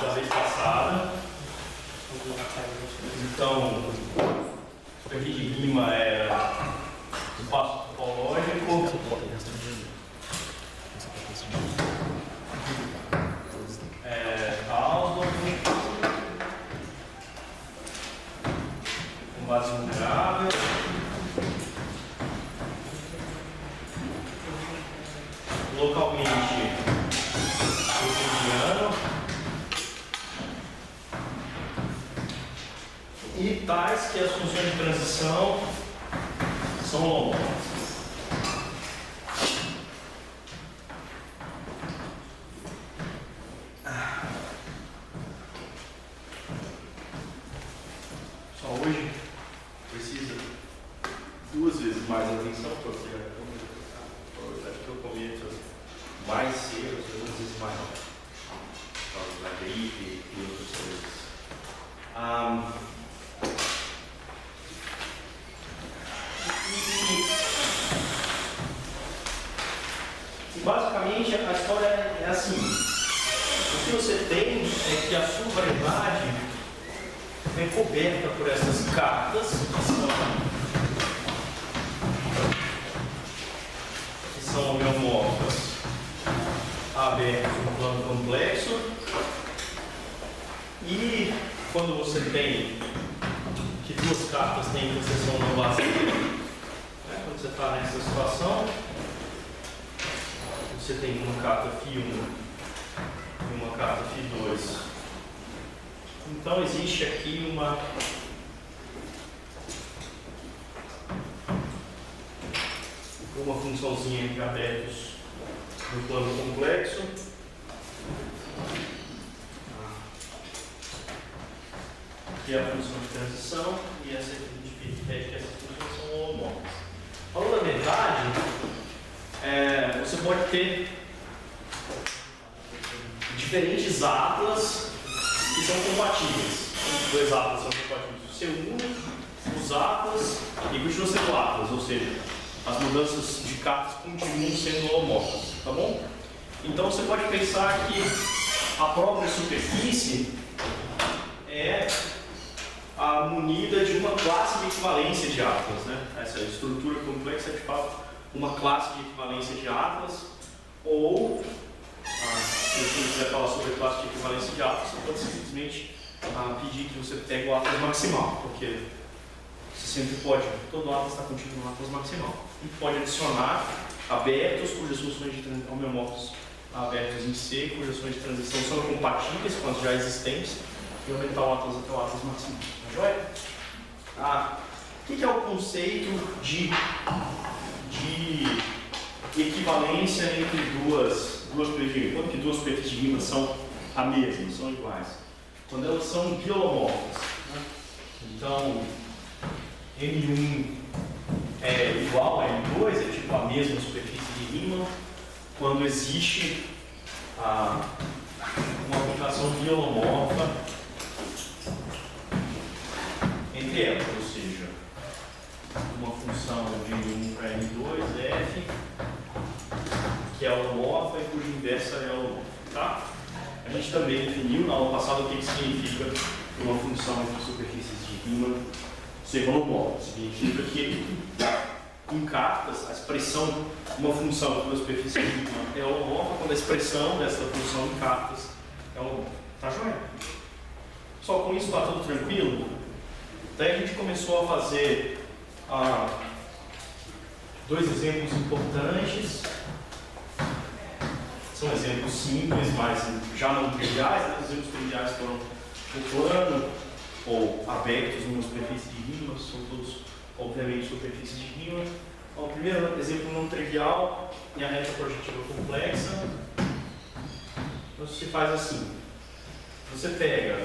da vez passada. Então, isso aqui de rima era espaço topológico. Cálculo com base vulnerável. Localmente euclidiano. E tais que as funções de transição são homólogas. Só hoje precisa duas vezes mais atenção, porque a probabilidade que eu cometo mais cedo, duas vezes mais por causa da gripe e outras coisas. E basicamente a história é assim. O que você tem é que a sua variedade é coberta por essas cartas que são homeomórficas abertas no plano complexo. E quando você tem que duas cartas têm interseção não vazia, quando você está nessa situação, você tem uma carta φ1 e uma carta φ2. Então existe aqui uma funçãozinha entre abertos no plano complexo. Que é a função de transição, e essa aqui a gente pede que essas funções são homólogas. Falando a verdade, você pode ter diferentes atlas que são compatíveis. Os dois atlas são compatíveis. Você une os atlas e continua sendo atlas, ou seja, as mudanças de cartas continuam sendo homórficas, tá bom? Então você pode pensar que a própria superfície é munida de uma classe de equivalência de atlas, né? Essa estrutura complexa é de fato uma classe de equivalência de atlas, ou se você quiser falar sobre a classe de equivalência de atlas, você pode simplesmente pedir que você pegue o atlas maximal, porque você sempre pode, todo atlas está contido no atlas maximal, e pode adicionar abertos cujas funções de transição homeomórficos abertos em C, cujas funções de transição são compatíveis com as já existentes, e aumentar o atlas até o atlas maximal. Tá joia? O que é o conceito de equivalência entre duas superfícies de rima? Quando que duas superfícies de rima são a mesma, são iguais? Quando elas são biolomórficas. Né? Então, M1 é igual a M2, é tipo a mesma superfície de rima, quando existe uma aplicação biolomórfica entre elas, ou seja, uma função de M1 para M2, F, que é holomórfica e cuja inversa é holomórfica, tá? A gente também definiu na aula passada o que significa uma função entre superfícies de rima ser holomórfica. Significa que em cartas, a expressão de uma função para a superfície de rima é holomórfica quando a expressão dessa função em cartas é holomórfica. Tá joia? Só com isso está tudo tranquilo? Daí a gente começou a fazer dois exemplos importantes. São exemplos simples, mas já não triviais. Né? Os exemplos triviais foram o plano ou abertos numa superfície de rima, são todos, obviamente, superfícies de rima. Então, o primeiro exemplo não trivial é a reta projetiva complexa. Então, se faz assim: você pega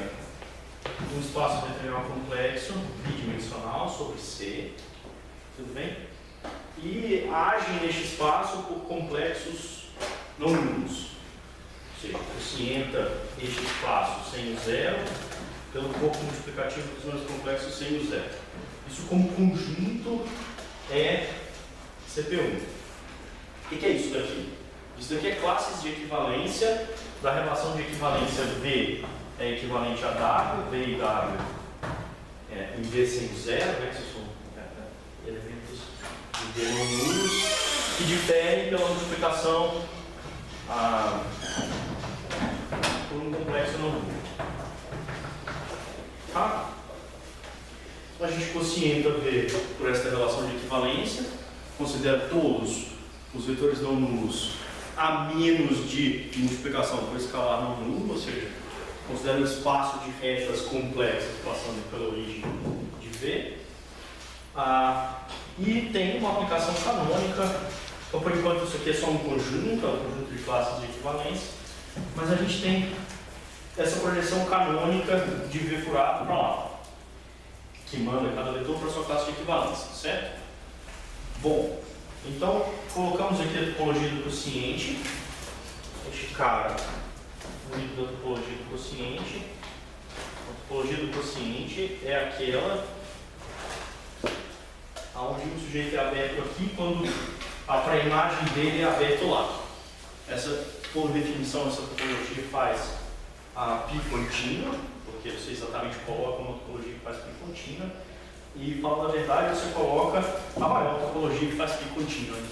um espaço vetorial complexo, bidimensional, sobre C, tudo bem? E age neste espaço por complexos não nulos. Ou seja, quocienta este espaço sem o zero, pelo corpo multiplicativo dos números complexos sem o zero. Isso como conjunto é CP1. O que é isso daqui? Isso daqui é classes de equivalência da relação de equivalência V é equivalente a W, V e W em V sendo zero, né, que são elementos de V não nulos, que diferem pela multiplicação por um complexo não nulo. Tá? Então a gente quocienta V por esta relação de equivalência, considera todos os vetores não nulos a menos de multiplicação por escalar não nulo, ou seja, considera o espaço de retas complexas passando pela origem de V. E tem uma aplicação canônica. Então, por enquanto, isso aqui é só um conjunto, é um conjunto de classes de equivalência, mas a gente tem essa projeção canônica de V por A para lá, que manda cada vetor para a sua classe de equivalência, certo? Bom, então colocamos aqui a topologia do quociente. Este cara, unido da topologia do quociente. A topologia do quociente é aquela onde o sujeito é aberto aqui quando para a imagem dele é aberto lá. Essa, por definição, essa topologia faz a pi contínua, porque você exatamente coloca uma topologia que faz pi contínua, e, falando a verdade, você coloca a maior topologia que faz pi contínua. Tá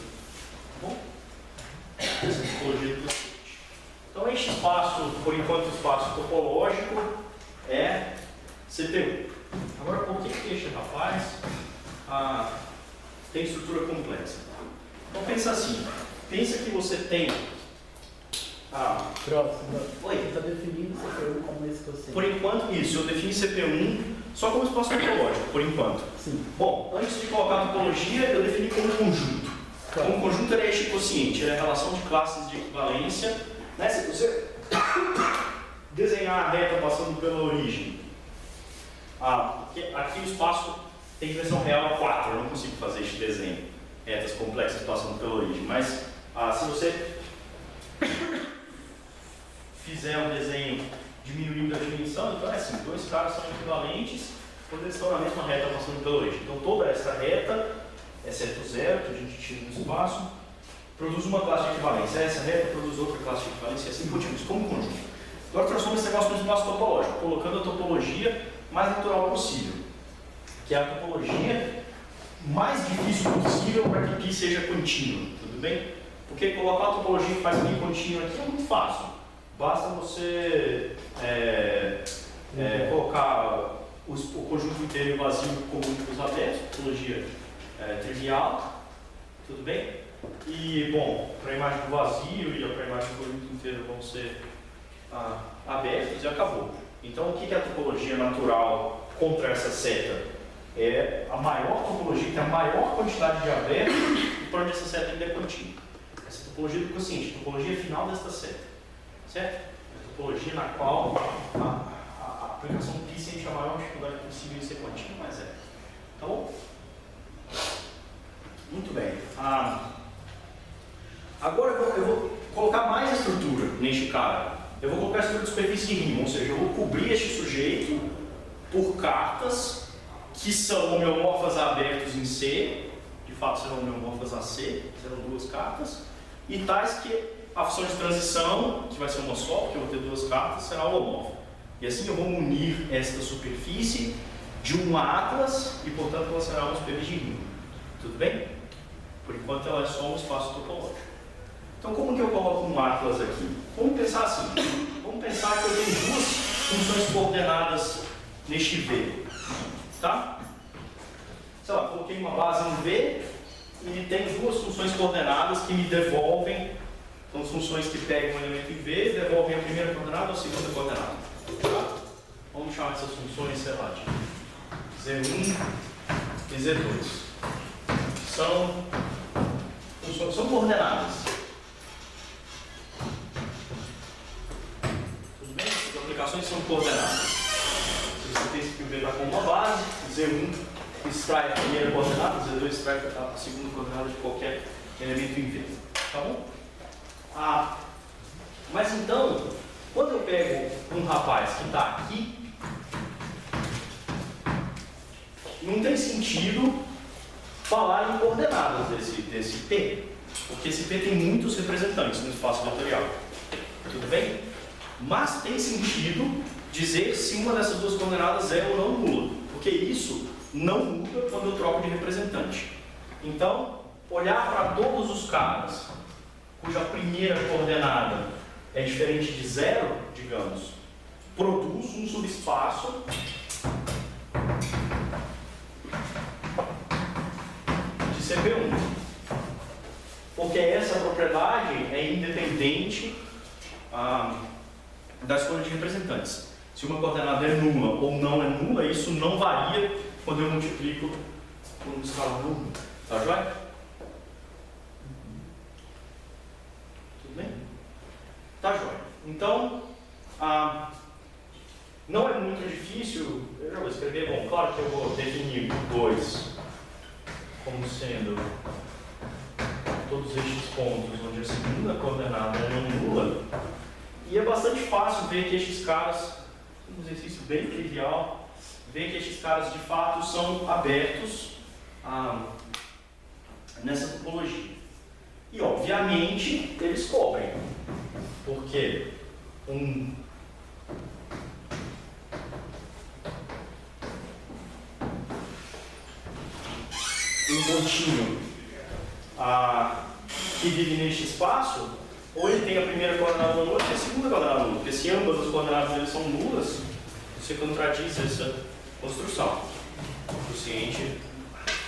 bom? Essa é a topologia do quociente. Então, este espaço, por enquanto, espaço topológico é CPU. Agora, por que este rapaz tem estrutura complexa? Então, pensa assim. Pensa que você tem Próximo. Oi? Você está definindo CPU como esse quociente. Por enquanto, isso. Eu defini CPU1 só como espaço topológico, por enquanto. Sim. Bom, antes de colocar a topologia, eu defini como conjunto. Claro. Como conjunto era este quociente, era a relação de classes de equivalência. Né? Se você desenhar a reta passando pela origem, aqui o espaço tem dimensão real a 4, eu não consigo fazer este desenho. Retas complexas passando pela origem, mas se você fizer um desenho diminuindo a dimensão, então é assim, dois caras são equivalentes quando eles estão na mesma reta passando pela origem. Então toda essa reta, exceto zero, que a gente tira no espaço, produz uma classe de equivalência. Essa reta produz outra classe de equivalência, e assim por diante, como conjunto. Agora transforma esse negócio no espaço topológico, colocando a topologia mais natural possível, que é a topologia mais difícil possível para que π seja contínuo, tudo bem? Porque colocar a topologia que faz π contínuo aqui é muito fácil. Basta você colocar o conjunto inteiro vazio com múltiplos abertos, topologia trivial, tudo bem? E, bom, para a imagem do vazio e para a imagem do conjunto inteiro vão ser abertos e acabou. Então, o que é a topologia natural contra essa seta? É a maior topologia, que tem a maior quantidade de abertos e por onde essa seta ainda é contínua. Essa topologia do quociente, a topologia final desta seta. Certo? A topologia na qual a aplicação π sente a maior dificuldade possível em ser contínua, mas é. Tá bom? Muito bem. Agora eu vou colocar mais estrutura neste cara. Eu vou colocar a estrutura de superfície de Riemann, ou seja, eu vou cobrir este sujeito por cartas que são homeomorfas a abertos em C, de fato serão homeomorfas a C, serão duas cartas, e tais que a função de transição, que vai ser uma só, porque eu vou ter duas cartas, será holomorfa. E assim eu vou unir esta superfície de um atlas e, portanto, ela será uma superfície de Riemann. Tudo bem? Por enquanto ela é só um espaço topológico. Então, como que eu coloco um atlas aqui? Vamos pensar assim. Vamos pensar que eu tenho duas funções coordenadas neste V. Tá? Sei lá, coloquei uma base no V e tem duas funções coordenadas que me devolvem. São funções que pegam um elemento em V e devolvem a primeira coordenada ou a segunda coordenada. Tá? Vamos chamar essas funções, sei lá, de Z1 e Z2. São coordenadas. Tudo bem? As aplicações são coordenadas. Se você tem que V com uma base, Z1 extrai a primeira coordenada, Z2 extrai a segunda coordenada de qualquer elemento em V. Tá bom? Mas então, quando eu pego um rapaz que está aqui, não tem sentido falar em coordenadas desse P, porque esse P tem muitos representantes no espaço vetorial. Tudo bem? Mas tem sentido dizer se uma dessas duas coordenadas é ou não nula, porque isso não muda quando eu troco de representante. Então, olhar para todos os caras cuja primeira coordenada é diferente de zero, digamos, produz um subespaço de CP1. Porque essa propriedade é independente da escolha de representantes. Se uma coordenada é nula ou não é nula, isso não varia quando eu multiplico por um escalar número. Tá joia? Tudo bem? Tá joia. Então, não é muito difícil, eu já vou escrever, bom, claro que eu vou definir o 2 como sendo todos estes pontos onde a segunda coordenada é não nula, e é bastante fácil ver que estes caras, um exercício bem trivial, ver que estes caras de fato são abertos nessa topologia. E obviamente eles cobrem, porque um pontinho que vive neste espaço, ou ele tem a primeira coordenada nula ou a segunda coordenada nula, porque se ambas as coordenadas deles são nulas, você contradiz essa construção do ciente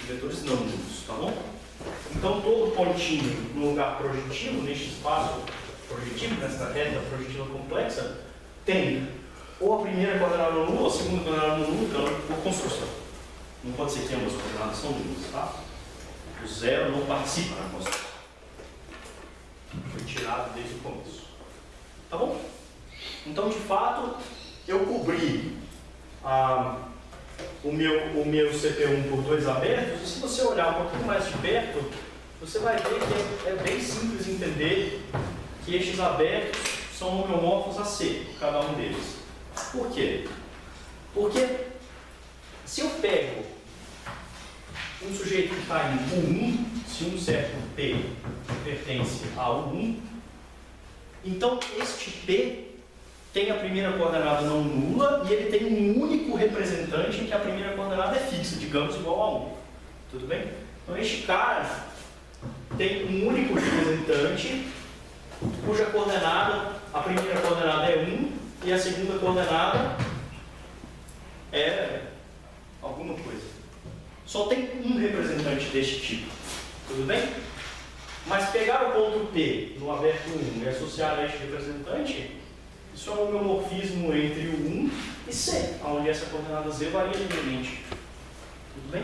de vetores não nulos, tá bom? Então todo pontinho no lugar projetivo, neste espaço projetivo, nessa reta projetiva complexa, tem ou a primeira coordenada nula ou a segunda coordenada nula, então, por construção. Não pode ser que ambas as coordenadas são nulas, tá? O zero não participa na construção. Foi tirado desde o começo. Tá bom? Então, de fato, eu cobri o meu CP1 por 2 abertos, e se você olhar um pouquinho mais de perto, você vai ver que é bem simples entender que estes abertos são homeomorfos a C, cada um deles. Por quê? Porque se eu pego um sujeito que está em U1, se um certo P pertence a U1, então este P tem a primeira coordenada não nula e ele tem um único representante em que a primeira coordenada é fixa, digamos, igual a 1. Tudo bem? Então este cara tem um único representante cuja coordenada, a primeira coordenada é 1 e a segunda coordenada é alguma coisa. Só tem um representante deste tipo. Tudo bem? Mas pegar o ponto P no aberto 1 e associar a este representante, isso é um homeomorfismo entre o 1 e C, onde essa coordenada Z varia livremente. Tudo bem?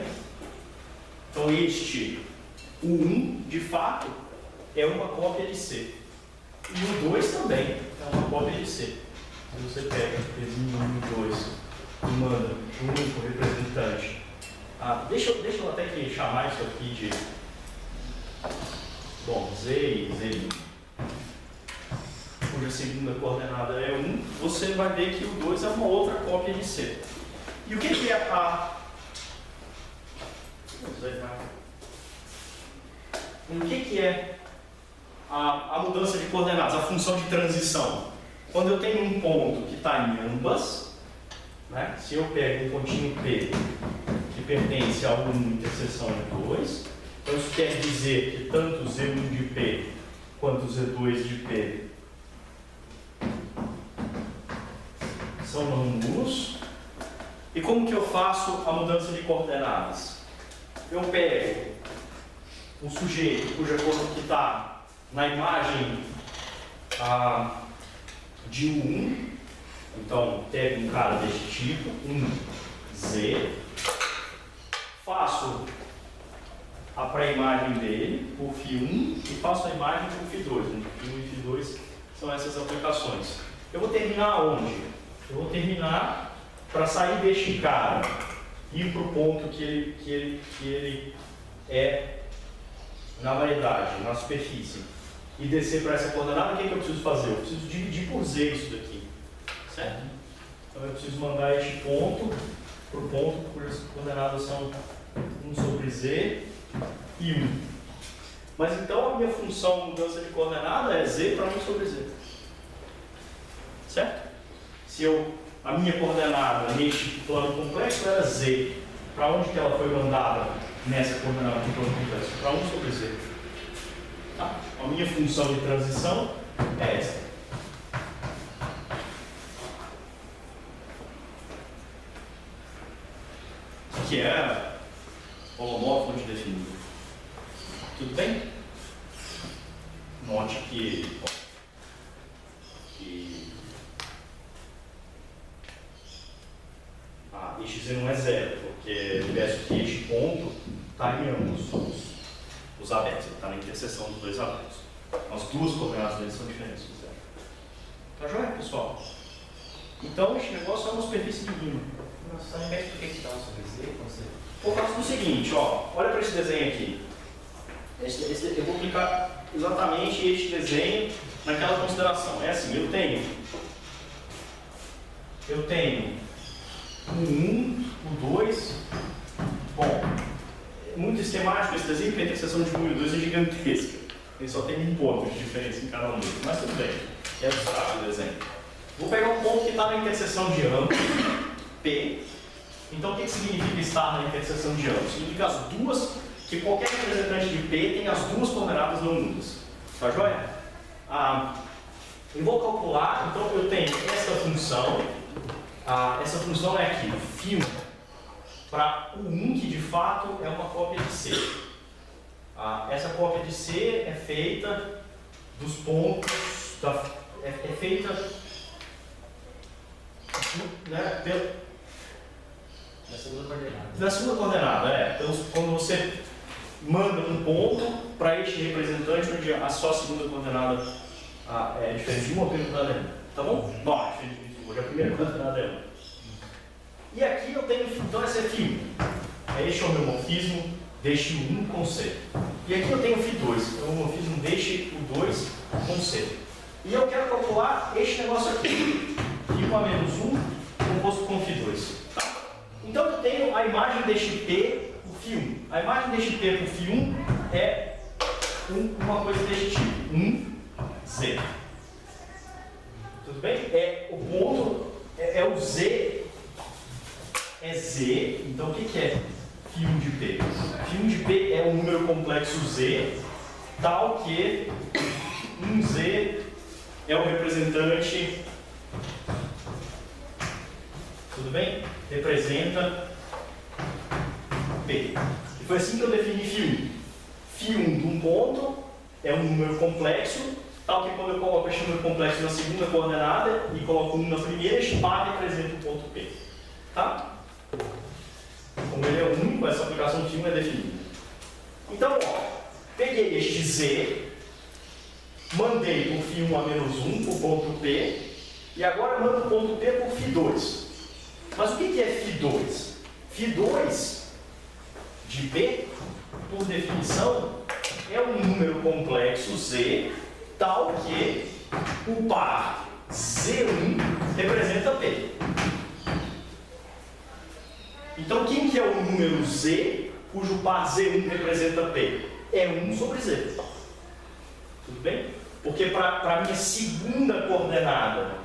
Então este, o 1, de fato, é uma cópia de C. E o 2 também é uma cópia de C. Se você pega Pzinho 1 e 2 e manda um único representante. Deixa eu até que chamar isso aqui de Z e Z', cuja segunda coordenada é 1, você vai ver que o 2 é uma outra cópia de C. E o que é a mudança de coordenadas, a função de transição? Quando eu tenho um ponto que está em ambas, né? Se eu pego um pontinho P que pertence a 1 interseção de 2, então isso quer dizer que tanto Z1 de P quanto Z2 de P são não nulos. E como que eu faço a mudança de coordenadas? Eu pego um sujeito cuja coordenada que está na imagem de 1, então pego um cara deste tipo, um Z, faço a pré-imagem dele por φ1 e faço a imagem por φ2. φ1 e φ2 são essas aplicações. Eu vou terminar onde? Eu vou terminar para sair deste cara, ir para o ponto que ele é na variedade, na superfície, e descer para essa coordenada. O que eu preciso fazer? Eu preciso dividir por Z isso daqui, certo? Então eu preciso mandar este ponto para o ponto cujas coordenadas são 1 sobre Z e 1. Mas então a minha função mudança de coordenada é Z para 1 sobre Z. Certo? a minha coordenada neste plano complexo era Z, para onde que ela foi mandada nessa coordenada do plano complexo? Para 1 sobre Z. Tá? A minha função de transição é essa. Que é holomórfico de definido. Tudo bem? Note que este Z não é zero, porque eu peço que este ponto está em ambos os abertos, ele está na interseção dos dois abertos. As duas coordenadas deles são diferentes do zero. Tá joia, pessoal? Então, este negócio é uma superfície de rima. Só repete por que está um sobre Z, você? Por causa do seguinte, ó, olha para esse desenho aqui. Eu vou aplicar exatamente este desenho naquela consideração. É assim, eu tenho o 1, o 2. Bom, é muito esquemático esse desenho, porque a interseção de 1 e 2 é gigantesca. Ele só tem um ponto de diferença em cada um deles, mas tudo bem. É abstrato o desenho. Vou pegar um ponto que está na interseção de ambos, P. Então, o que significa estar na interseção de ambos? Significa as duas, que qualquer representante de P tem as duas coordenadas não nulas. Tá joia? Eu vou calcular, então eu tenho essa função. Essa função é aqui, φ para o 1, que de fato é uma cópia de C. Essa cópia de C é feita dos pontos, é feita na segunda coordenada, Então, quando você manda um ponto para este representante, onde só a segunda coordenada é diferente de uma coordenada, tá bom? Não, é diferente de hoje a primeira coordenada é 1. E aqui eu tenho, então, essa é φ1. Este é o homomorfismo deste 1 com C. E aqui eu tenho φ2, é o homomorfismo deste o 2 com C. E eu quero calcular este negócio aqui, φ1 a menos 1 composto com φ2. Tá? Então eu tenho a imagem deste P por φ1. A imagem deste P por φ1 é uma coisa deste tipo, 1Z. Tudo bem? O ponto é o Z, é Z. Então o que é φ1 de P? φ1 de P é um número complexo Z, tal que 1Z é o representante. Tudo bem? Representa P. E foi assim que eu defini φ1. φ1 de um ponto é um número complexo, tal que quando eu coloco este número complexo na segunda coordenada e coloco 1 na primeira, este par representa o ponto P. Tá? Como ele é único, essa aplicação de φ1 é definida. Então, peguei este Z, mandei por φ1 a menos 1 por ponto P, e agora mando o ponto P por φ2. Mas o que é φ2? φ2 de P, por definição, é um número complexo Z, tal que o par Z1 representa P. Então, quem que é o número Z, cujo par Z1 representa P? É 1 sobre Z. Tudo bem? Porque para a minha segunda coordenada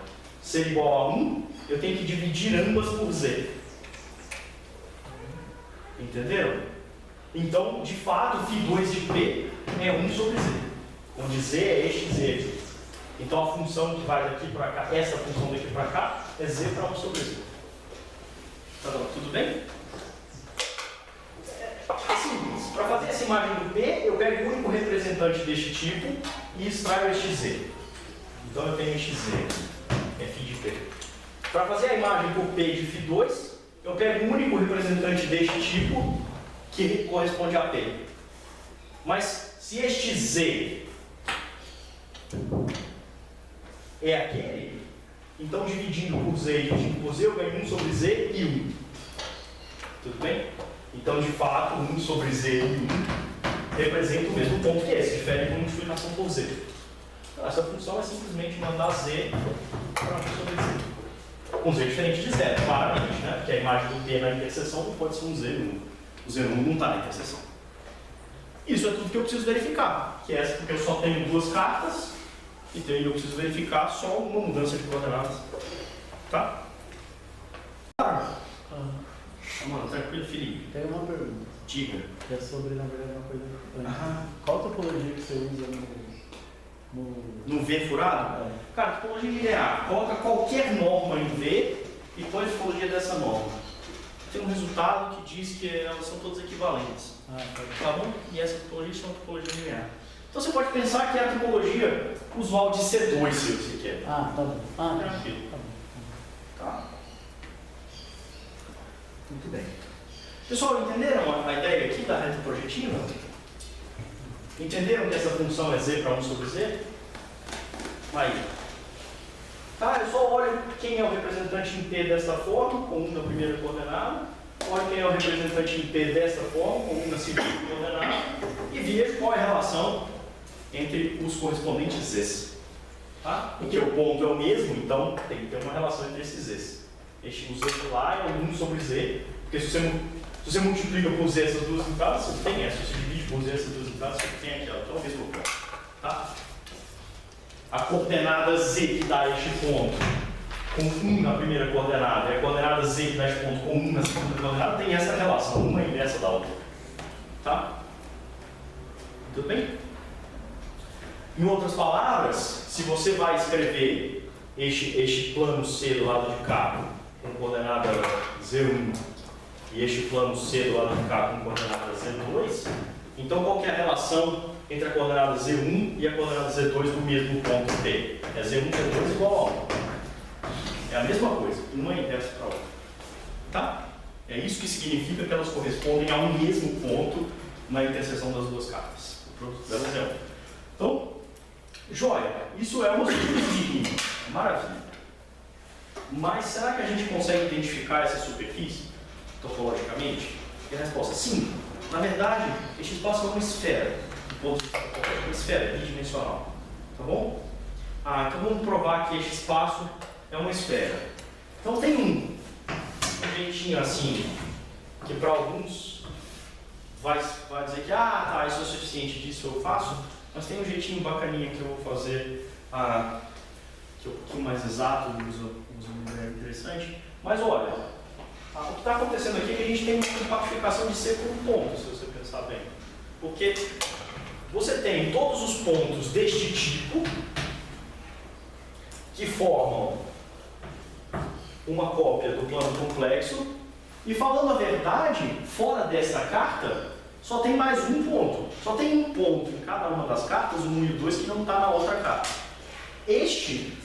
ser igual a 1, eu tenho que dividir ambas por Z. Entenderam? Então, de fato, φ2 de P é 1 sobre Z. Onde Z é este Z aqui. Então, a função que vai daqui para cá, essa função daqui para cá, é Z para 1 sobre Z. Tá bom? Tudo bem? É simples. Para fazer essa imagem do P, eu pego o único representante deste tipo e extraio este Z. Então, eu tenho este Z, é φ de P. Para fazer a imagem por P de φ2, eu pego o único representante deste tipo que corresponde a P. Mas se este Z é aquele, então dividindo por Z e dividindo por Z, eu ganho 1 sobre Z e 1. Tudo bem? Então, de fato, 1 sobre Z e 1 representa o mesmo ponto que esse, difere com multiplicação por Z. Então, essa função é simplesmente mandar Z para 1 sobre Z. Um Z diferente de zero, claramente, né? Porque a imagem do P na interseção não pode ser um Z1. O Z1 não está na interseção. Isso é tudo que eu preciso verificar, que é essa, porque eu só tenho duas cartas, então eu preciso verificar só uma mudança de coordenadas Tá? Mano, tranquilo, Felipe. Tem uma pergunta, Diga. que é sobre, na verdade, uma coisa antes. Qual topologia que você usa No V furado? É. Cara, topologia linear. Coloca qualquer norma em V e põe a topologia dessa norma. Tem um resultado que diz que elas são todas equivalentes. Tá bom? E essas topologias são topologia linear. Então você pode pensar que é a topologia usual de C2, se você quer. Tá bom. Tranquilo. Tá bom. Tá? Muito bem. Pessoal, entenderam a ideia aqui da reta projetiva? Entenderam que essa função é z para 1 sobre z? Aí. Tá, eu só olho quem é o representante em P dessa forma, com 1 na primeira coordenada. Olho quem é o representante em P dessa forma, com 1 na segunda coordenada. E vejo qual é a relação entre os correspondentes z's. Tá? Porque o ponto é o mesmo, então tem que ter uma relação entre esses z's. O z de lá é 1 sobre z, porque se você multiplica por z essas duas entradas, você tem essa. Se você divide por z essas duas entradas, você tem aquela. Então é o mesmo ponto. Tá? A coordenada z que dá este ponto com 1 na primeira coordenada e a coordenada z que dá este ponto com 1 na segunda coordenada tem essa relação, uma inversa da outra. Tá? Tudo bem? Em outras palavras, se você vai escrever este plano C do lado de cá com coordenada Z1 e este plano C do lado de cá com coordenada Z2, então qual que é a relação entre a coordenada Z1 e a coordenada Z2 do mesmo ponto P? É Z1 Z2 igual a 1. É a mesma coisa, uma é inversa para a outra. Tá? É isso que significa que elas correspondem ao mesmo ponto na interseção das duas cartas. Belo exemplo. Então, joia, isso é uma superfície de rima. Maravilha. Mas será que a gente consegue identificar essa superfície topologicamente? E a resposta é sim. Na verdade, este espaço é uma esfera. Uma esfera bidimensional. Tá bom? Então vamos provar que este espaço é uma esfera. Então tem um jeitinho assim, que para alguns vai dizer que tá, isso é suficiente, disso eu faço. Mas tem um jeitinho bacaninha que eu vou fazer, que é um pouquinho mais exato, usa uma ideia interessante. Mas olha, o que está acontecendo aqui é que a gente tem uma compactificação de C por pontos, se você pensar bem. Porque você tem todos os pontos deste tipo que formam uma cópia do plano complexo e, falando a verdade, fora desta carta, só tem mais um ponto. Só tem um ponto em cada uma das cartas, o 1 e o 2, que não está na outra carta. Este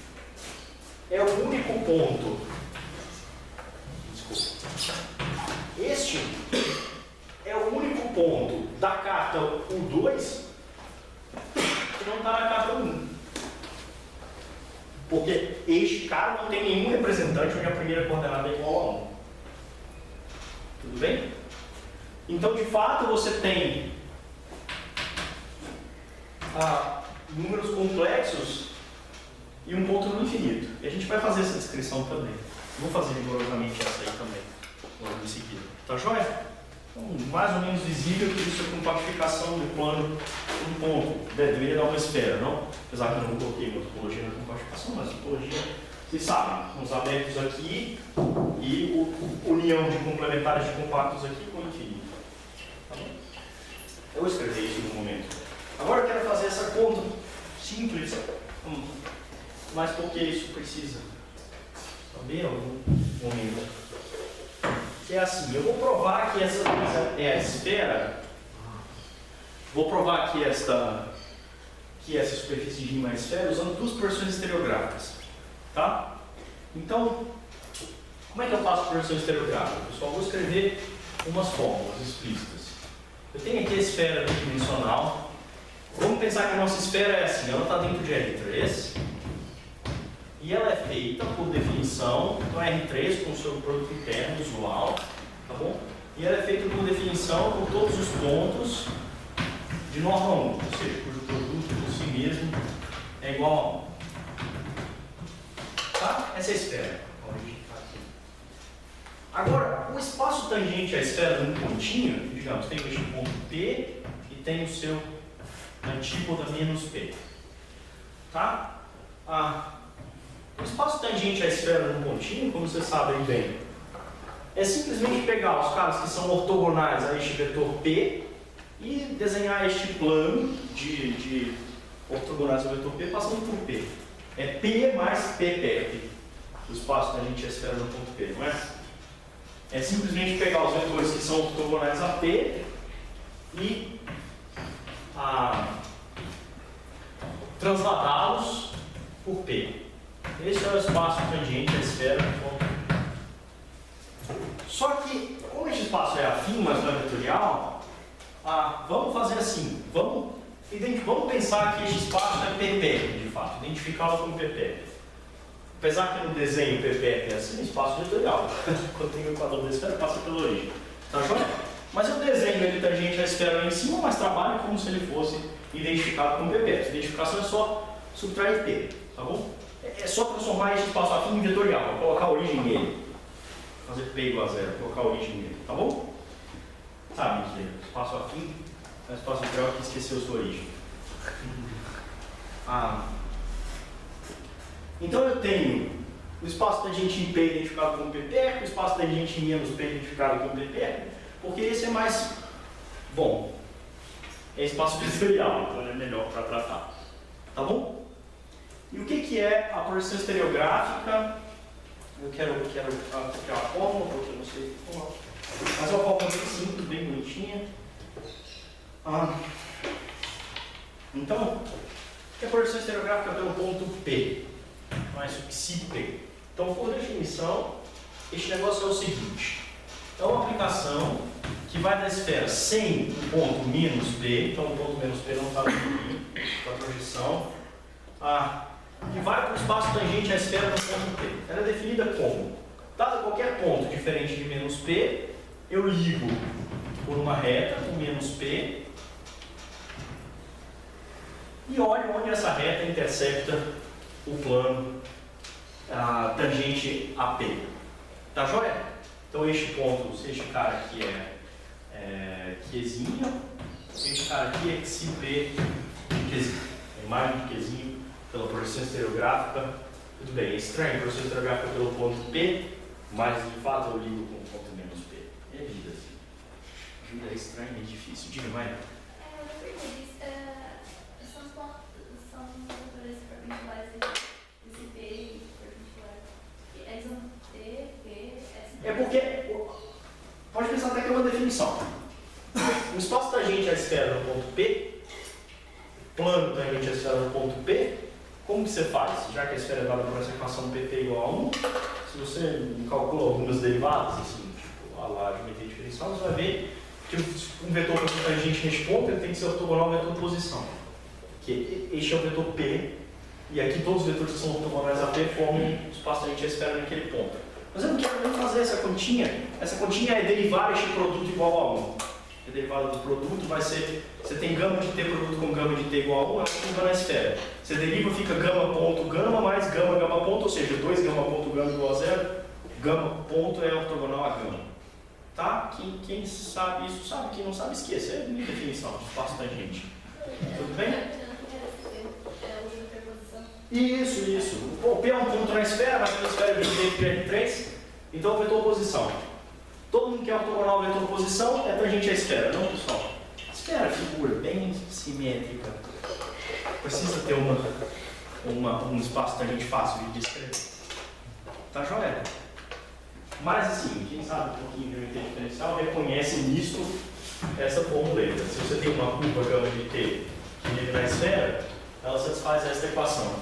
é o único ponto. Desculpa. Este é o único ponto da carta U2 que não está na carta 1. Porque este cara não tem nenhum representante onde a primeira coordenada é igual a 1. Tudo bem? Então, de fato, você tem números complexos e um ponto no infinito. E a gente vai fazer essa descrição também. Vou fazer rigorosamente essa aí também, logo em seguida. Tá joia? Então, mais ou menos visível que isso é compactificação do plano do ponto. Deveria dar uma esfera, não? Apesar que eu não coloquei uma topologia na compactificação, mas a topologia, vocês sabem, uns abertos aqui e união de complementares de compactos aqui com o infinito. Tá bom? Eu vou escrever isso no momento. Agora eu quero fazer essa conta simples, mas porque isso precisa saber algum momento. Que é assim, eu vou provar que essa é a esfera, vou provar que essa superfície de rima é a esfera usando duas porções estereográficas. Tá? Então, como é que eu faço porção estereográfica? Pessoal, eu vou escrever umas fórmulas explícitas. Eu tenho aqui a esfera bidimensional. Vamos pensar que a nossa esfera é assim, ela está dentro de R3 e ela é feita por definição, então R3 com o seu produto interno usual, tá bom? E ela é feita por definição por todos os pontos de norma 1, ou seja, cujo produto por si mesmo é igual a 1. Tá? Essa é a esfera. Agora, o espaço tangente à esfera de um pontinho, digamos, tem este ponto P e tem o seu antípoda menos P. Tá? O espaço tangente à esfera num pontinho, como vocês sabem bem, é simplesmente pegar os caras que são ortogonais a este vetor P e desenhar este plano de ortogonais ao vetor P passando por P. É P mais P perto. O espaço tangente à esfera no ponto P, não é? É simplesmente pegar os vetores que são ortogonais a P e transladá-los por P. Esse é o espaço tangente à esfera no ponto P. Só que, como este espaço é afim, mas não é vetorial, vamos fazer assim. Vamos pensar que este espaço é PP, de fato, identificá-lo como PP. Apesar que no desenho PP é assim, espaço vetorial. Quando tem um equador da esfera, passa pela origem. Tá joia? Mas eu desenho ele tangente à esfera lá em cima, mas trabalho como se ele fosse identificado como PP. Essa identificação é só subtrair P, tá bom? É só transformar esse espaço afim em vetorial, colocar a origem nele. Fazer P igual a zero, colocar a origem nele, tá bom? Sabe que espaço afim é um espaço vetorial que esqueceu sua origem. Então eu tenho o espaço tangente em P identificado como PP, o espaço tangente em menos P identificado como PP, porque esse é mais bom. É espaço vetorial, então ele é melhor para tratar. Tá bom? E o que é a projeção estereográfica? Eu quero criar uma fórmula, porque eu não sei como. Mas é uma fórmula bem simples, bem bonitinha. Então, o que é a projeção estereográfica pelo ponto P? Mais psi P. Então, por definição, este negócio é o seguinte. É uma aplicação que vai da esfera sem o ponto menos P, então o ponto menos P não está aqui, para a projeção, e vai para o espaço tangente à esfera no ponto P. Ela é definida como, dado qualquer ponto diferente de menos P, eu ligo por uma reta com menos P e olho onde essa reta intersecta o plano tangente a P. Tá joia? Então este ponto, se este cara aqui é Qzinho, este cara aqui é xi P de Qzinho. A imagem de Qzinho pela projeção estereográfica. Tudo bem, é estranho a projeção estereográfica pelo ponto P, mas de fato eu ligo com o ponto menos P. É vida assim. A vida é estranha e difícil. Diga, Maia. São vetores perpendiculares esse P perpendicular. Eles vão ter P, S. É porque, pode pensar até que é uma definição. O espaço tangente à esfera no ponto P, plano tangente à esfera no ponto P, como que você faz? Já que a esfera é dada por essa equação PP igual a 1, se você calcula algumas derivadas, assim, tipo a geometria diferencial, você vai ver que um vetor tangente neste ponto ele tem que ser ortogonal ao vetor posição. Que este é o vetor P, e aqui todos os vetores que são ortogonais a P formam o espaço tangente à esfera naquele ponto. Mas eu não quero nem fazer essa continha. Essa continha é derivar este produto igual a 1. A derivada do produto vai ser, você tem gama de T produto com gama de T igual a 1, ela fica na esfera. Você deriva, fica gama ponto gama mais gama gama ponto, ou seja, 2 gama ponto gama igual a 0, gama ponto é ortogonal a gama. Tá? Quem sabe isso sabe, quem não sabe esqueça, é a minha definição de espaço tangente. Tudo bem? Isso. O P é um ponto na esfera, mas na esfera de R3, então o vetor posição. Todo mundo que é ortogonal ao vetor posição é tangente à esfera, não pessoal? A esfera é figura bem simétrica. Precisa ter um espaço tangente fácil de descrever. Tá joia? Mas assim, quem sabe um pouquinho de geometria diferencial reconhece nisso essa formuleta. Se você tem uma curva gama de T que vive na esfera, ela satisfaz esta equação.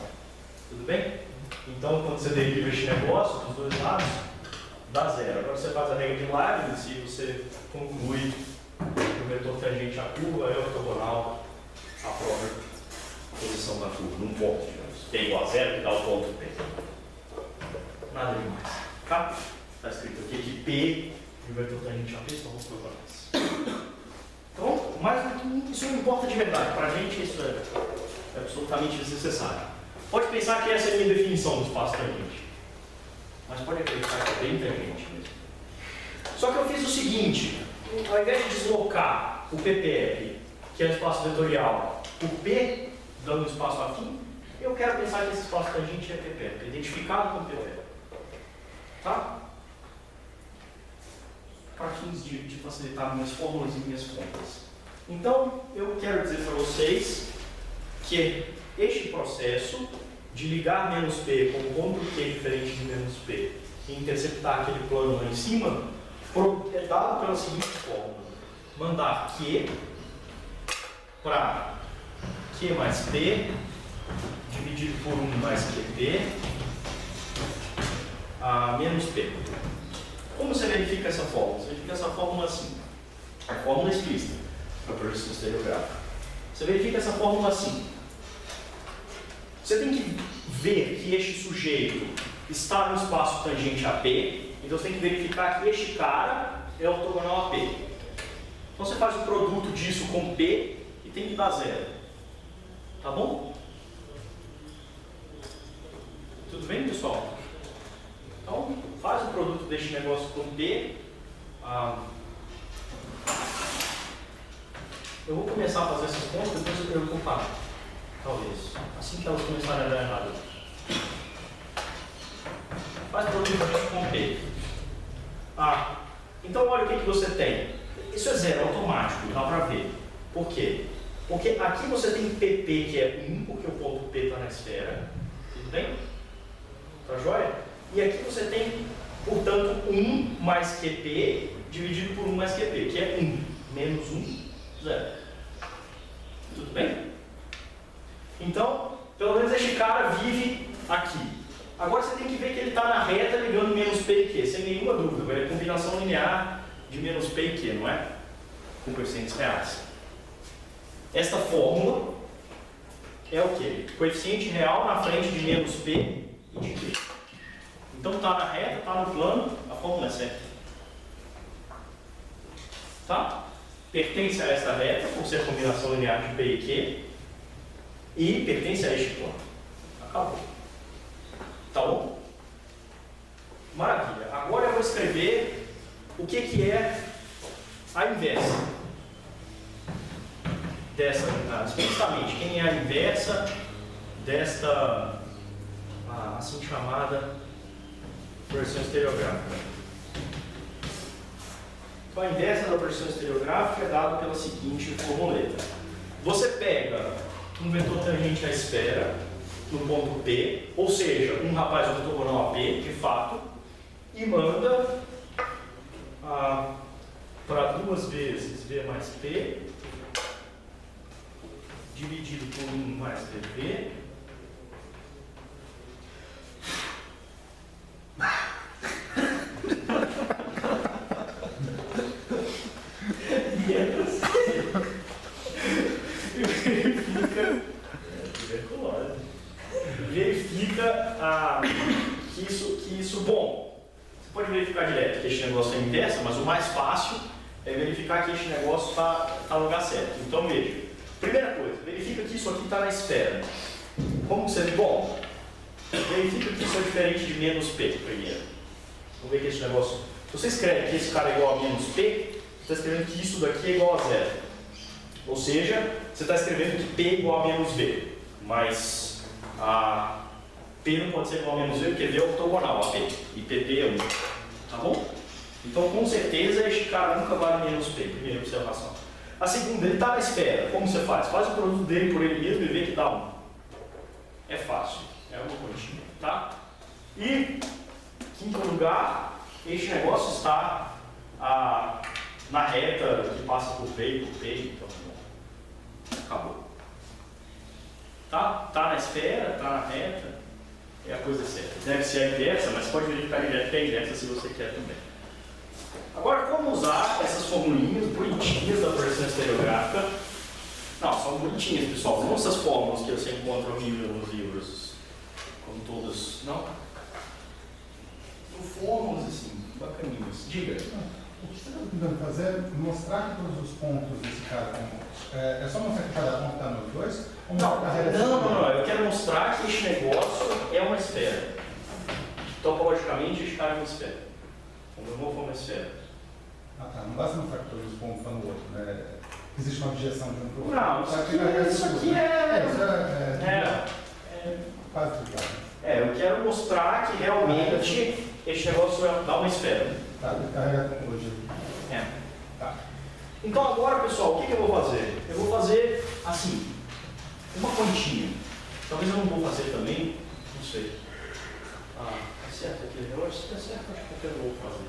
Tudo bem? Então, quando você deriva este negócio dos dois lados, dá zero. Agora você faz a regra de Leibniz e você conclui que o vetor tangente à curva é ortogonal à própria posição da curva, num ponto, digamos. P igual a zero, que dá o ponto P. Nada demais. Tá? Está escrito aqui que P e o vetor tangente a P são ortogonais. Então, mas isso não importa de verdade. Para a gente isso é absolutamente desnecessário. Pode pensar que essa é a minha definição do espaço tangente. Mas pode acreditar que é bem tangente mesmo. Só que eu fiz o seguinte, ao invés de deslocar o PPF, que é o espaço vetorial, por P, dando espaço afim, Eu quero pensar que esse espaço tangente é P perto, identificado como P perto. Tá? Para fins de facilitar minhas fórmulas e minhas contas. Então, eu quero dizer para vocês que este processo de ligar menos P com um ponto Q diferente de menos P e interceptar aquele plano lá em cima é dado pela seguinte fórmula: mandar Q para Q mais P dividido por 1 mais QP a menos P. Como você verifica essa fórmula? Você verifica essa fórmula assim. A fórmula explícita para a projeção estereográfica. Você verifica essa fórmula assim. Você tem que ver que este sujeito está no espaço tangente a P, então você tem que verificar que este cara é ortogonal a P. Então você faz o produto disso com P e tem que dar 0. Tá bom? Tudo bem, pessoal? Então, faz o produto deste negócio com P. Eu vou começar a fazer essas contas, depois eu vou parar. Talvez. Assim que elas começarem a dar errado. Faz o produto disso com P. Então, olha o que você tem. Isso é 0, automático, dá para ver. Por quê? Porque aqui você tem PP, que é 1, porque o ponto P está na esfera. Tudo bem? Tá joia? E aqui você tem, portanto, 1 mais QP dividido por 1 mais QP, que é 1. Menos 1, 0. Tudo bem? Então, pelo menos este cara vive aqui. Agora você tem que ver que ele está na reta ligando menos P e Q, sem nenhuma dúvida. É a combinação linear de menos P e Q, não é? Com coeficientes reais. Esta fórmula é o quê? Coeficiente real na frente de menos P e de Q. Então está na reta, está no plano, a fórmula é certa. Tá? Pertence a esta reta, por ser combinação linear de P e Q, e pertence a este plano. Acabou. Tá bom? Maravilha. Agora eu vou escrever o que é a inversa dessa, explicitamente, quem é a inversa desta assim chamada projeção estereográfica. Então, a inversa da projeção estereográfica é dada pela seguinte formuleta. Você pega um vetor tangente à esfera no ponto P, ou seja, um rapaz ortogonal a P, de fato, e manda para 2 vezes V mais P dividido por 1 mais PP verifica que isso, bom, você pode verificar direto que este negócio é inverso, mas o mais fácil é verificar que este negócio está no lugar certo. Então veja, primeira coisa, verifica que isso aqui está na esfera. Como que você... Bom, verifica que isso é diferente de menos P primeiro. Vamos ver que esse negócio... Se você escreve que esse cara é igual a menos P, você está escrevendo que isso daqui é igual a 0. Ou seja, você está escrevendo que P é igual a menos V. Mas P não pode ser igual a menos V, porque V é ortogonal a P. E PP é 1. Tá bom? Então, com certeza, este cara nunca vale menos P. Primeira observação. A segunda, ele está na esfera. Como você faz? Faz o produto dele por ele mesmo e vê que dá 1. É fácil. É uma continha. Tá? E, quinto lugar, este negócio está na reta que passa por P e por P. Então, acabou. Tá na esfera, tá na reta, é a coisa certa. Deve ser a inversa, mas pode verificar direto que é a inversa se você quer também. Agora, como usar essas formulinhas bonitinhas da projeção estereográfica? Não, são bonitinhas, pessoal. Não essas fórmulas que você encontra horrível nos livros, como todas. Não. São fórmulas assim, bacaninhas. Diga. O que você está tentando fazer é mostrar que todos os pontos desse cara é só mostrar que cada ponto está nos dois? Ou Não. Eu quero mostrar que este negócio é uma esfera. Topologicamente, este cara é uma esfera. O meu novo é uma esfera. Tá. Não basta mostrar que todos os pontos estão no outro, né? Existe uma objeção de um para o outro. Não, isso aqui é... Quase tudo. Eu quero mostrar que realmente este negócio dá uma esfera. Tá, carrega a tecnologia. Tá. Então agora, pessoal, o que eu vou fazer? Eu vou fazer assim, uma continha. Talvez eu não vou fazer também, não sei. Tá certo aqui? Eu acho que tá certo, acho que eu vou fazer.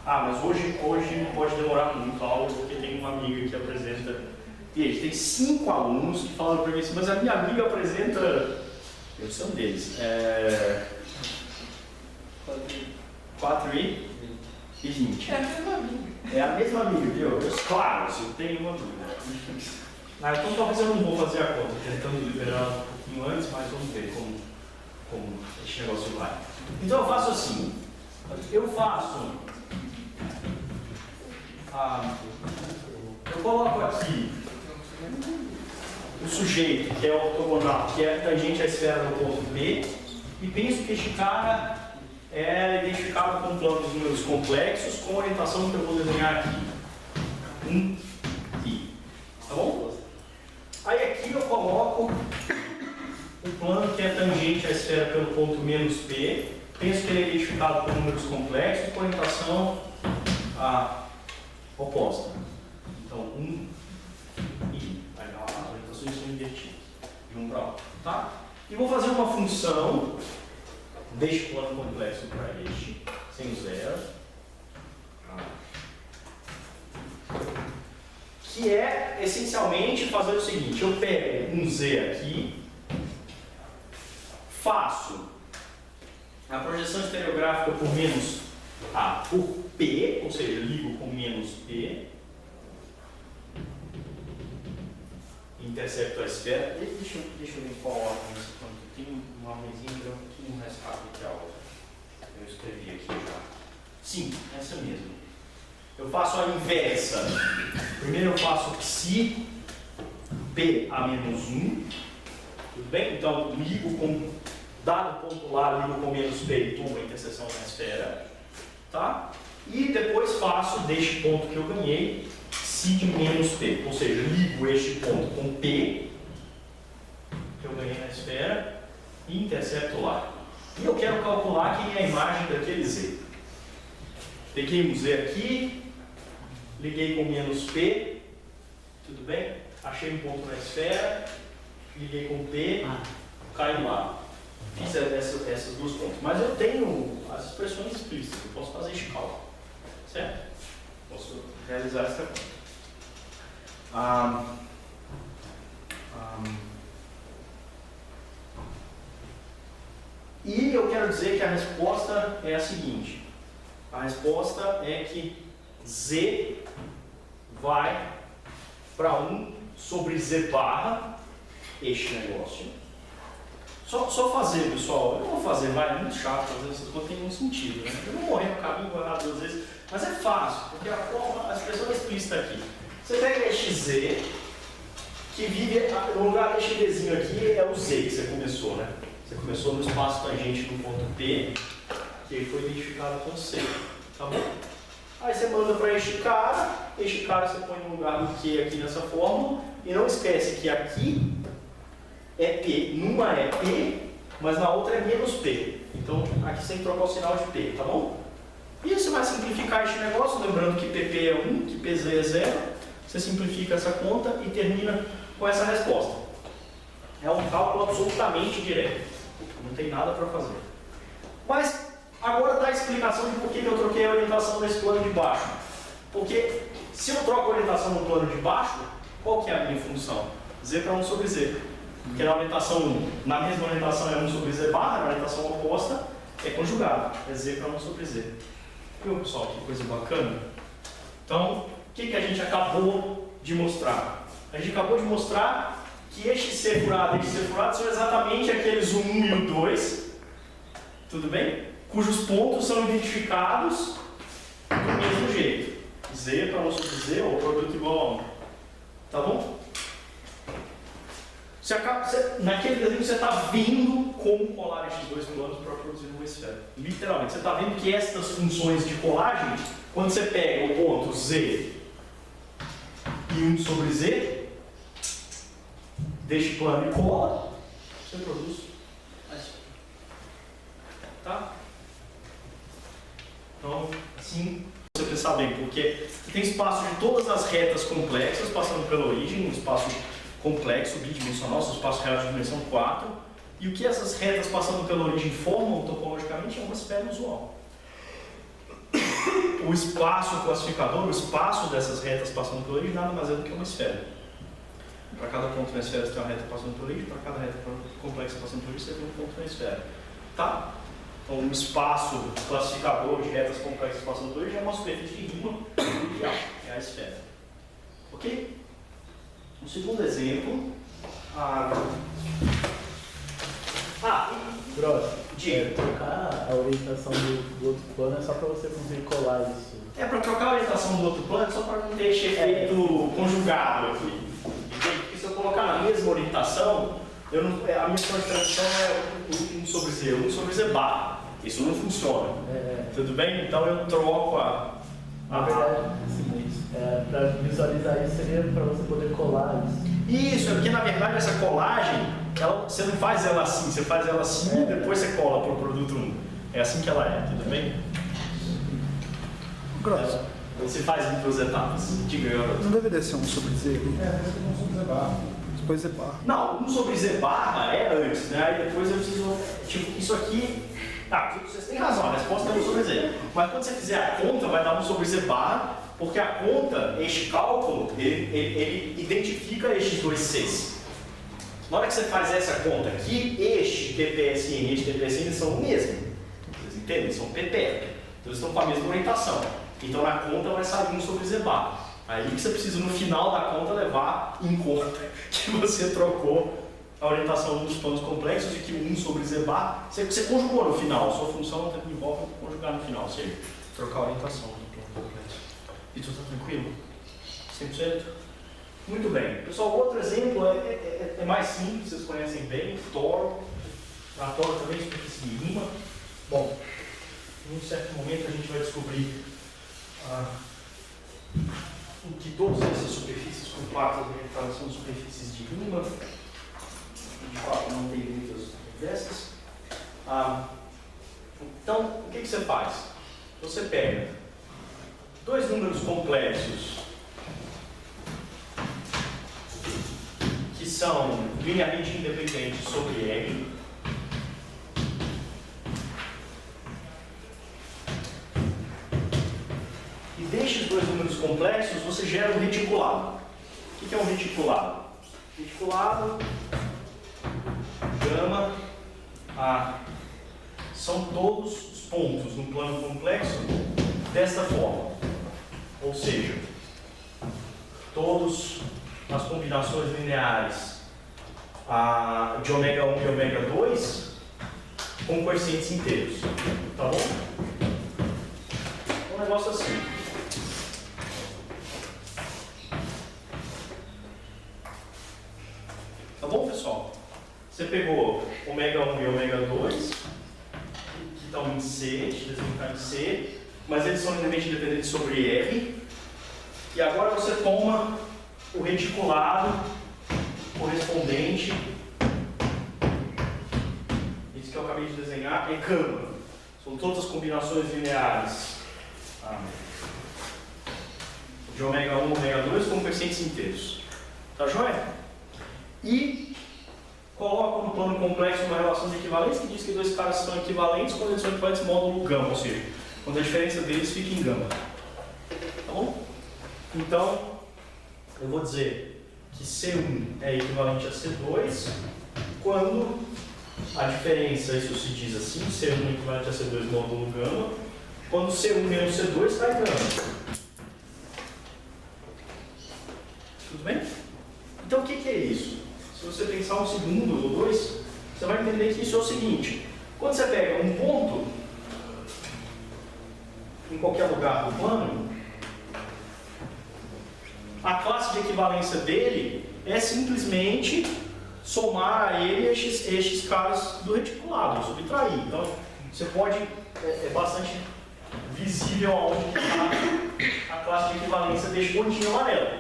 Mas hoje não pode demorar muito a aula, porque tem uma amiga que apresenta. E aí, tem 5 alunos que falaram para mim assim, mas a minha amiga apresenta. Eu sou um deles. 4 e 20. É a mesma amiga. É a mesma amiga, viu? Claro, se eu tenho uma dúvida. Então talvez eu não vou fazer a conta, tentando liberar um pouquinho antes, mas vamos ver como esse negócio vai. Então eu faço assim. Eu coloco aqui o sujeito, que é o ortogonal, que é tangente à esfera do ponto B, e penso que este cara é identificado com planos números complexos, com a orientação que eu vou desenhar aqui. I. Tá bom? Aí aqui eu coloco o plano que é tangente à esfera pelo ponto menos P, penso que ele é identificado com números complexos, com orientação oposta. Então, I. As orientações são invertidas, de um para outro. Tá? E vou fazer uma função deste plano complexo para este, sem o zero, que é essencialmente fazer o seguinte: eu pego um Z aqui, faço a projeção estereográfica por menos A por P, ou seja, ligo com menos P, intercepto a esfera. Deixa eu ver qual ordem isso aqui. Tem uma mesinha que é um pouquinho mais rápido que a outra. Eu escrevi aqui já. Sim, essa mesmo. Eu faço a inversa. Primeiro eu faço psi P a menos 1. Tudo bem? Então, ligo com, dado ponto lá, ligo com menos P e tomo a interseção na esfera. Tá? E depois faço deste ponto que eu ganhei, psi de menos P. Ou seja, ligo este ponto com P, que eu ganhei na esfera, e intercepto lá. E eu quero calcular quem é a imagem daquele Z. Peguei um Z aqui, liguei com menos P, tudo bem? Achei um ponto na esfera, liguei com P, cai lá. Fiz essas duas pontos. Mas eu tenho as expressões explícitas, eu posso fazer este cálculo. Certo? Posso realizar essa conta. E eu quero dizer que a resposta é a seguinte. A resposta é que Z vai para 1 sobre Z barra este negócio. Só fazer, pessoal. Eu vou fazer, vai, é muito chato fazer essas coisas, tem nenhum sentido, né? Eu vou morrer no caminho, vou errar 2 vezes, mas é fácil, porque a expressão é explícita aqui. Você pega este Z, que vive, no lugar deste Dzinho aqui, é o Z que você começou, né? Você começou no espaço tangente do ponto P, que foi identificado com C, tá bom? Aí você manda para este cara você põe no lugar do Q aqui nessa fórmula, e não esquece que aqui é P, numa é P, mas na outra é menos P. Então aqui você tem que trocar o sinal de P, tá bom? E você vai simplificar este negócio, lembrando que PP é 1, que PZ é 0. Você simplifica essa conta e termina com essa resposta. É um cálculo absolutamente direto. Não tem nada para fazer. Mas agora dá a explicação de por que eu troquei a orientação nesse plano de baixo. Porque se eu troco a orientação no plano de baixo, qual que é a minha função? Z para 1 sobre Z. Porque na orientação 1, na mesma orientação é 1 sobre Z barra, na orientação oposta é conjugado. É Z para 1 sobre Z. Viu, pessoal, que coisa bacana? Então, o que a gente acabou de mostrar? A gente acabou de mostrar que este C furado e este C furado são exatamente aqueles 1 e o 2, tudo bem? Cujos pontos são identificados do mesmo jeito. Z para 1 sobre Z, ou produto igual a 1. Tá bom? Naquele desenho você está vendo como colar estes dois planos para produzir uma esfera. Literalmente, você está vendo que estas funções de colagem, quando você pega o ponto Z e 1 sobre Z, deste plano e cola, você produz a esfera. Tá? Então, assim, você pensar bem, porque você tem espaço de todas as retas complexas passando pela origem, um espaço complexo, bidimensional, seu espaço real de dimensão 4, e o que essas retas passando pela origem formam topologicamente é uma esfera usual. O espaço classificador, o espaço dessas retas passando pela origem, nada mais é do que uma esfera. Para cada ponto na esfera você tem uma reta passando pela origem, para cada reta complexa passando pela origem você tem um ponto na esfera. Tá? Então, um espaço classificador de retas complexas passando por ele é uma superfície de Riemann ideal, é a esfera. Ok? Um segundo exemplo. Diga. Trocar a orientação do outro plano é só para você conseguir colar isso. É para trocar a orientação do outro plano, só para não ter esse efeito conjugado aqui. Entende? Porque se eu colocar na mesma orientação, a minha questão de transição é 1 sobre Z, 1 sobre Z bar. Isso não funciona. Tudo bem? Então eu troco Na verdade, para visualizar isso seria para você poder colar isso. Isso, é porque na verdade essa colagem, você não faz ela assim, você faz ela assim e depois você cola para o produto 1. É assim que ela é, tudo bem? Grosso. Você faz em 2 etapas. Diga, garoto. Não deveria ser 1 sobre Z? Deve ser 1 sobre Z barra. Depois Z barra. Não, 1 sobre Z barra é antes, né? Aí depois eu preciso. Tipo, isso aqui. Vocês têm razão, a resposta é 1 sobre Z. Mas quando você fizer a conta, vai dar 1 sobre Z barra, porque a conta, este cálculo, ele identifica estes dois Cs. Na hora que você faz essa conta aqui, este TPSN e este TPSN são o mesmo. Vocês entendem? Eles são PP. Então eles estão com a mesma orientação. Então na conta vai sair 1 sobre Z barra. Aí que você precisa no final da conta levar em conta que você trocou a orientação dos planos complexos e que o 1 sobre Z bar, você conjugou no final, sua função envolve conjugar no final, ou seja, trocar a orientação do plano complexo. Isso está tranquilo? 100%? Muito bem. Pessoal, outro exemplo é mais simples, vocês conhecem bem, toro. A toro também é superfície de Riemann. Bom, em um certo momento a gente vai descobrir o que todas essas superfícies compactas são superfícies de Riemann. De fato, não tem muitas dessas. Então, o que você faz? Você pega dois números complexos que são linearmente independentes sobre R. E destes dois números complexos, você gera um reticulado. O que é um reticulado? Reticulado gama são todos os pontos no plano complexo desta forma. Ou seja, todas as combinações lineares de ômega 1 e ômega 2 com coeficientes inteiros. Tá bom? Um negócio assim. Tá bom, pessoal? Você pegou ômega 1 e ômega 2, que estão em C, eles estão em C, mas eles são linearmente independentes sobre R. E agora você toma o reticulado correspondente, isso que eu acabei de desenhar, é gama. São todas as combinações lineares de ômega 1 e ômega 2 com coeficientes inteiros. Tá joia? E coloco no plano complexo uma relação de equivalência que diz que dois caras são equivalentes quando eles são equivalentes módulo gama, ou seja, quando a diferença deles fica em gama. Tá bom? Então, eu vou dizer que C1 é equivalente a C2 quando a diferença, isso se diz assim, C1 é equivalente a C2 módulo gama, quando C1 menos C2 está em gama. Tudo bem? Então, o que é isso? Se você pensar um segundo ou dois, você vai entender que isso é o seguinte. Quando você pega um ponto em qualquer lugar do plano, a classe de equivalência dele é simplesmente somar a ele estes caras do reticulado, subtrair. Então, você pode, é bastante visível aonde está a classe de equivalência deste pontinho amarelo.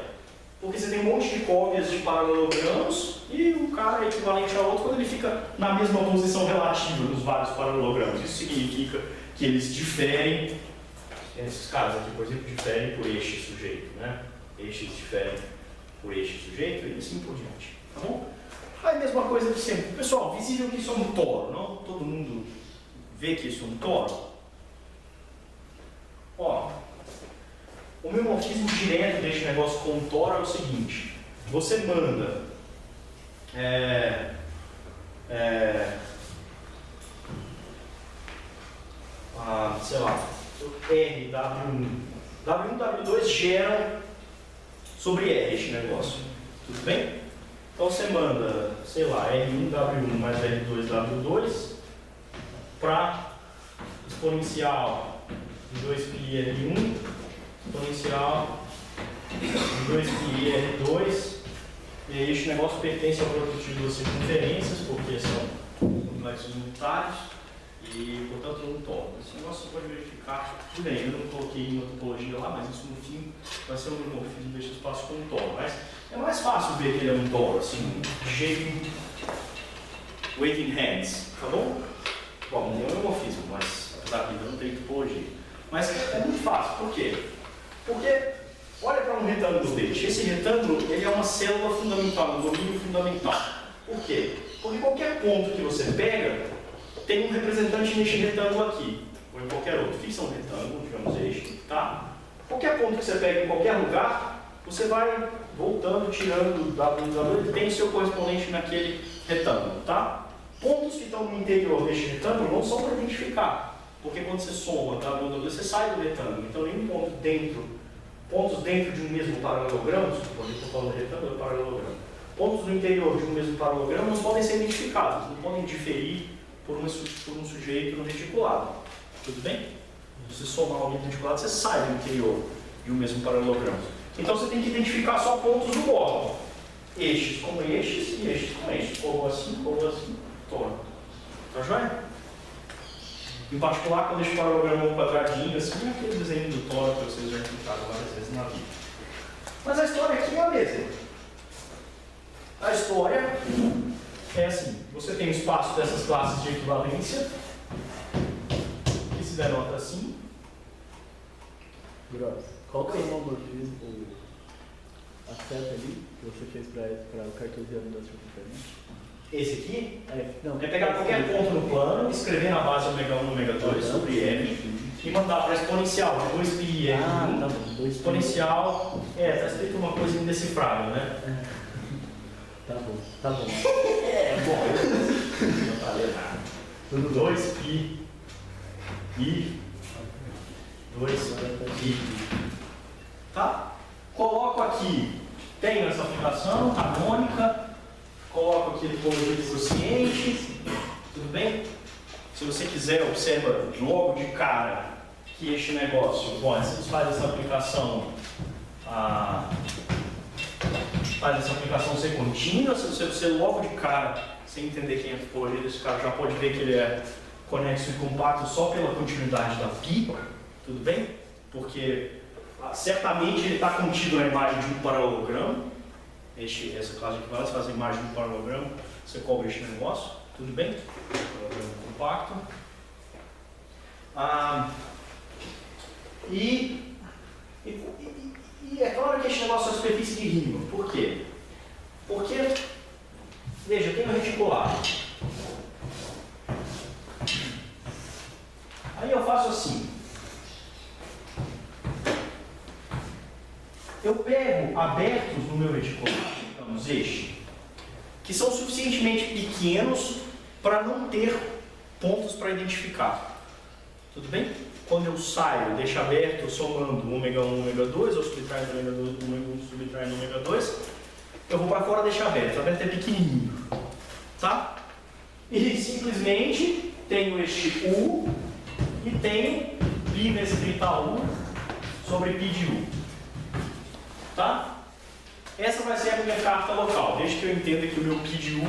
Porque você tem um monte de cópias de paralelogramos e o cara é equivalente ao outro quando ele fica na mesma posição relativa nos vários paralelogramos. Isso significa que eles diferem, esses caras aqui, por exemplo, diferem por este sujeito, né? Estes diferem por este sujeito e assim por diante, tá bom? Aí a mesma coisa de sempre. Pessoal, visível que isso é um toro, não? Todo mundo vê que isso é um toro? Ó, o homomorfismo direto deste negócio com o toro é o seguinte: você manda sei lá, R, W1. W1 e W2 geram sobre R este negócio. Tudo bem? Então você manda, sei lá, R1, W1 mais R2, W2 para exponencial de 2π R1, exponencial de 2π R2. E aí este negócio pertence ao produto de duas circunferências, porque são complexos unitários e, portanto, não toro. Esse negócio você pode verificar. Tudo bem, eu não coloquei uma topologia lá, mas isso no fim vai ser um homomorfismo deste espaço com um toro. Mas é mais fácil ver que ele é um toro, assim, de jeito waiting hands, tá bom? Bom, não é um homomorfismo, mas apesar que ainda não tem topologia. Mas é muito fácil, por quê? Porque olha para um retângulo deste. Esse retângulo ele é uma célula fundamental, um domínio fundamental. Por quê? Porque qualquer ponto que você pega tem um representante neste retângulo aqui, ou em qualquer outro. Fixa um retângulo, digamos este, tá? Qualquer ponto que você pega em qualquer lugar, você vai voltando, tirando W, ele tem o seu correspondente naquele retângulo, tá? Pontos que estão no interior deste retângulo não são para identificar, porque quando você soma W, você sai do retângulo. Então nenhum pontos dentro de um mesmo paralelogramo, quando eu estou falando de retângulo, é paralelogramo. Pontos no interior de um mesmo paralelogramo não podem ser identificados, não podem diferir por um sujeito no reticulado. Tudo bem? Se você somar alguém no reticulado, você sai do interior de um mesmo paralelogramo. Então você tem que identificar só pontos do bordo. Estes como estes e estes como estes. Ou assim, toro. Tá joia? Em particular, quando este paralelogramo é um quadradinho, assim, é aquele desenho do toro que vocês já encontraram várias vezes na vida. Mas a história aqui é a mesma. A história é assim: você tem o espaço dessas classes de equivalência, que se denota assim. Gross, qual que é o homomorfismo, a seta ali, que você fez para o cartesiano da circunferência? Esse aqui Não, é pegar qualquer ponto no plano, escrever na base ω1, ω2 sobre M e mandar para exponencial de 2π R1. tá bom. Exponencial, está escrito uma coisa indecifrável, né? Tá bom. Eu não falei nada. 2π e 2π. Tá? Coloco aqui, tenho essa aplicação harmônica, coloco aqui a topologia de quociente, tudo bem? Se você quiser, observa logo de cara que este negócio, bom, você faz essa aplicação ser contínua. Se você logo de cara, sem entender quem é a topologia desse cara, já pode ver que ele é conexo e compacto só pela continuidade da π, tudo bem? Porque certamente ele está contido na imagem de um paralelogramo. Essa classe de equivalência faz a imagem de um paralelogramo, você cobre este negócio, tudo bem? Paralelogramo compacto. E é claro que este negócio é a superfície de Riemann. Por quê? Porque, veja, eu tenho um reticulado. Aí eu faço assim. Eu pego abertos no meu reticulado, digamos este, que são suficientemente pequenos para não ter pontos para identificar. Tudo bem? Quando eu saio, deixo aberto, somando ω1, ω2, ou subtraindo ω1, subtraindo ω2, eu vou para fora e deixo aberto. Aberto é pequenininho. Tá? E simplesmente tenho este U e tenho π vezes 30U sobre π de U. Tá? Essa vai ser a minha carta local, desde que eu entenda que o meu π de U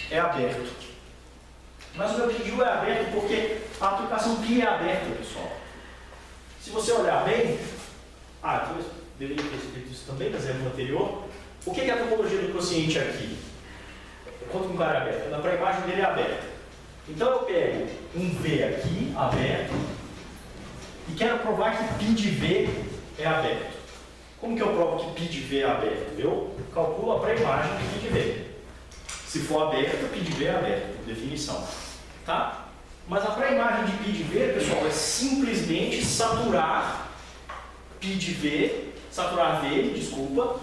é aberto. Mas o meu π de U é aberto porque a aplicação π é aberta, pessoal. Se você olhar bem, deveria ter escrito isso também na exemplo anterior. O que é a topologia do quociente aqui? Quanto que um cara é aberto? Para a imagem dele é aberta. Então eu pego um V aqui, aberto, e quero provar que π de V é aberto. Como que eu provo que π de V é aberto? Eu calculo a pré-imagem de π de V. Se for aberto, π de V é aberto, por definição. Tá? Mas a pré-imagem de π de V, pessoal, é simplesmente saturar π de V, saturar V, desculpa,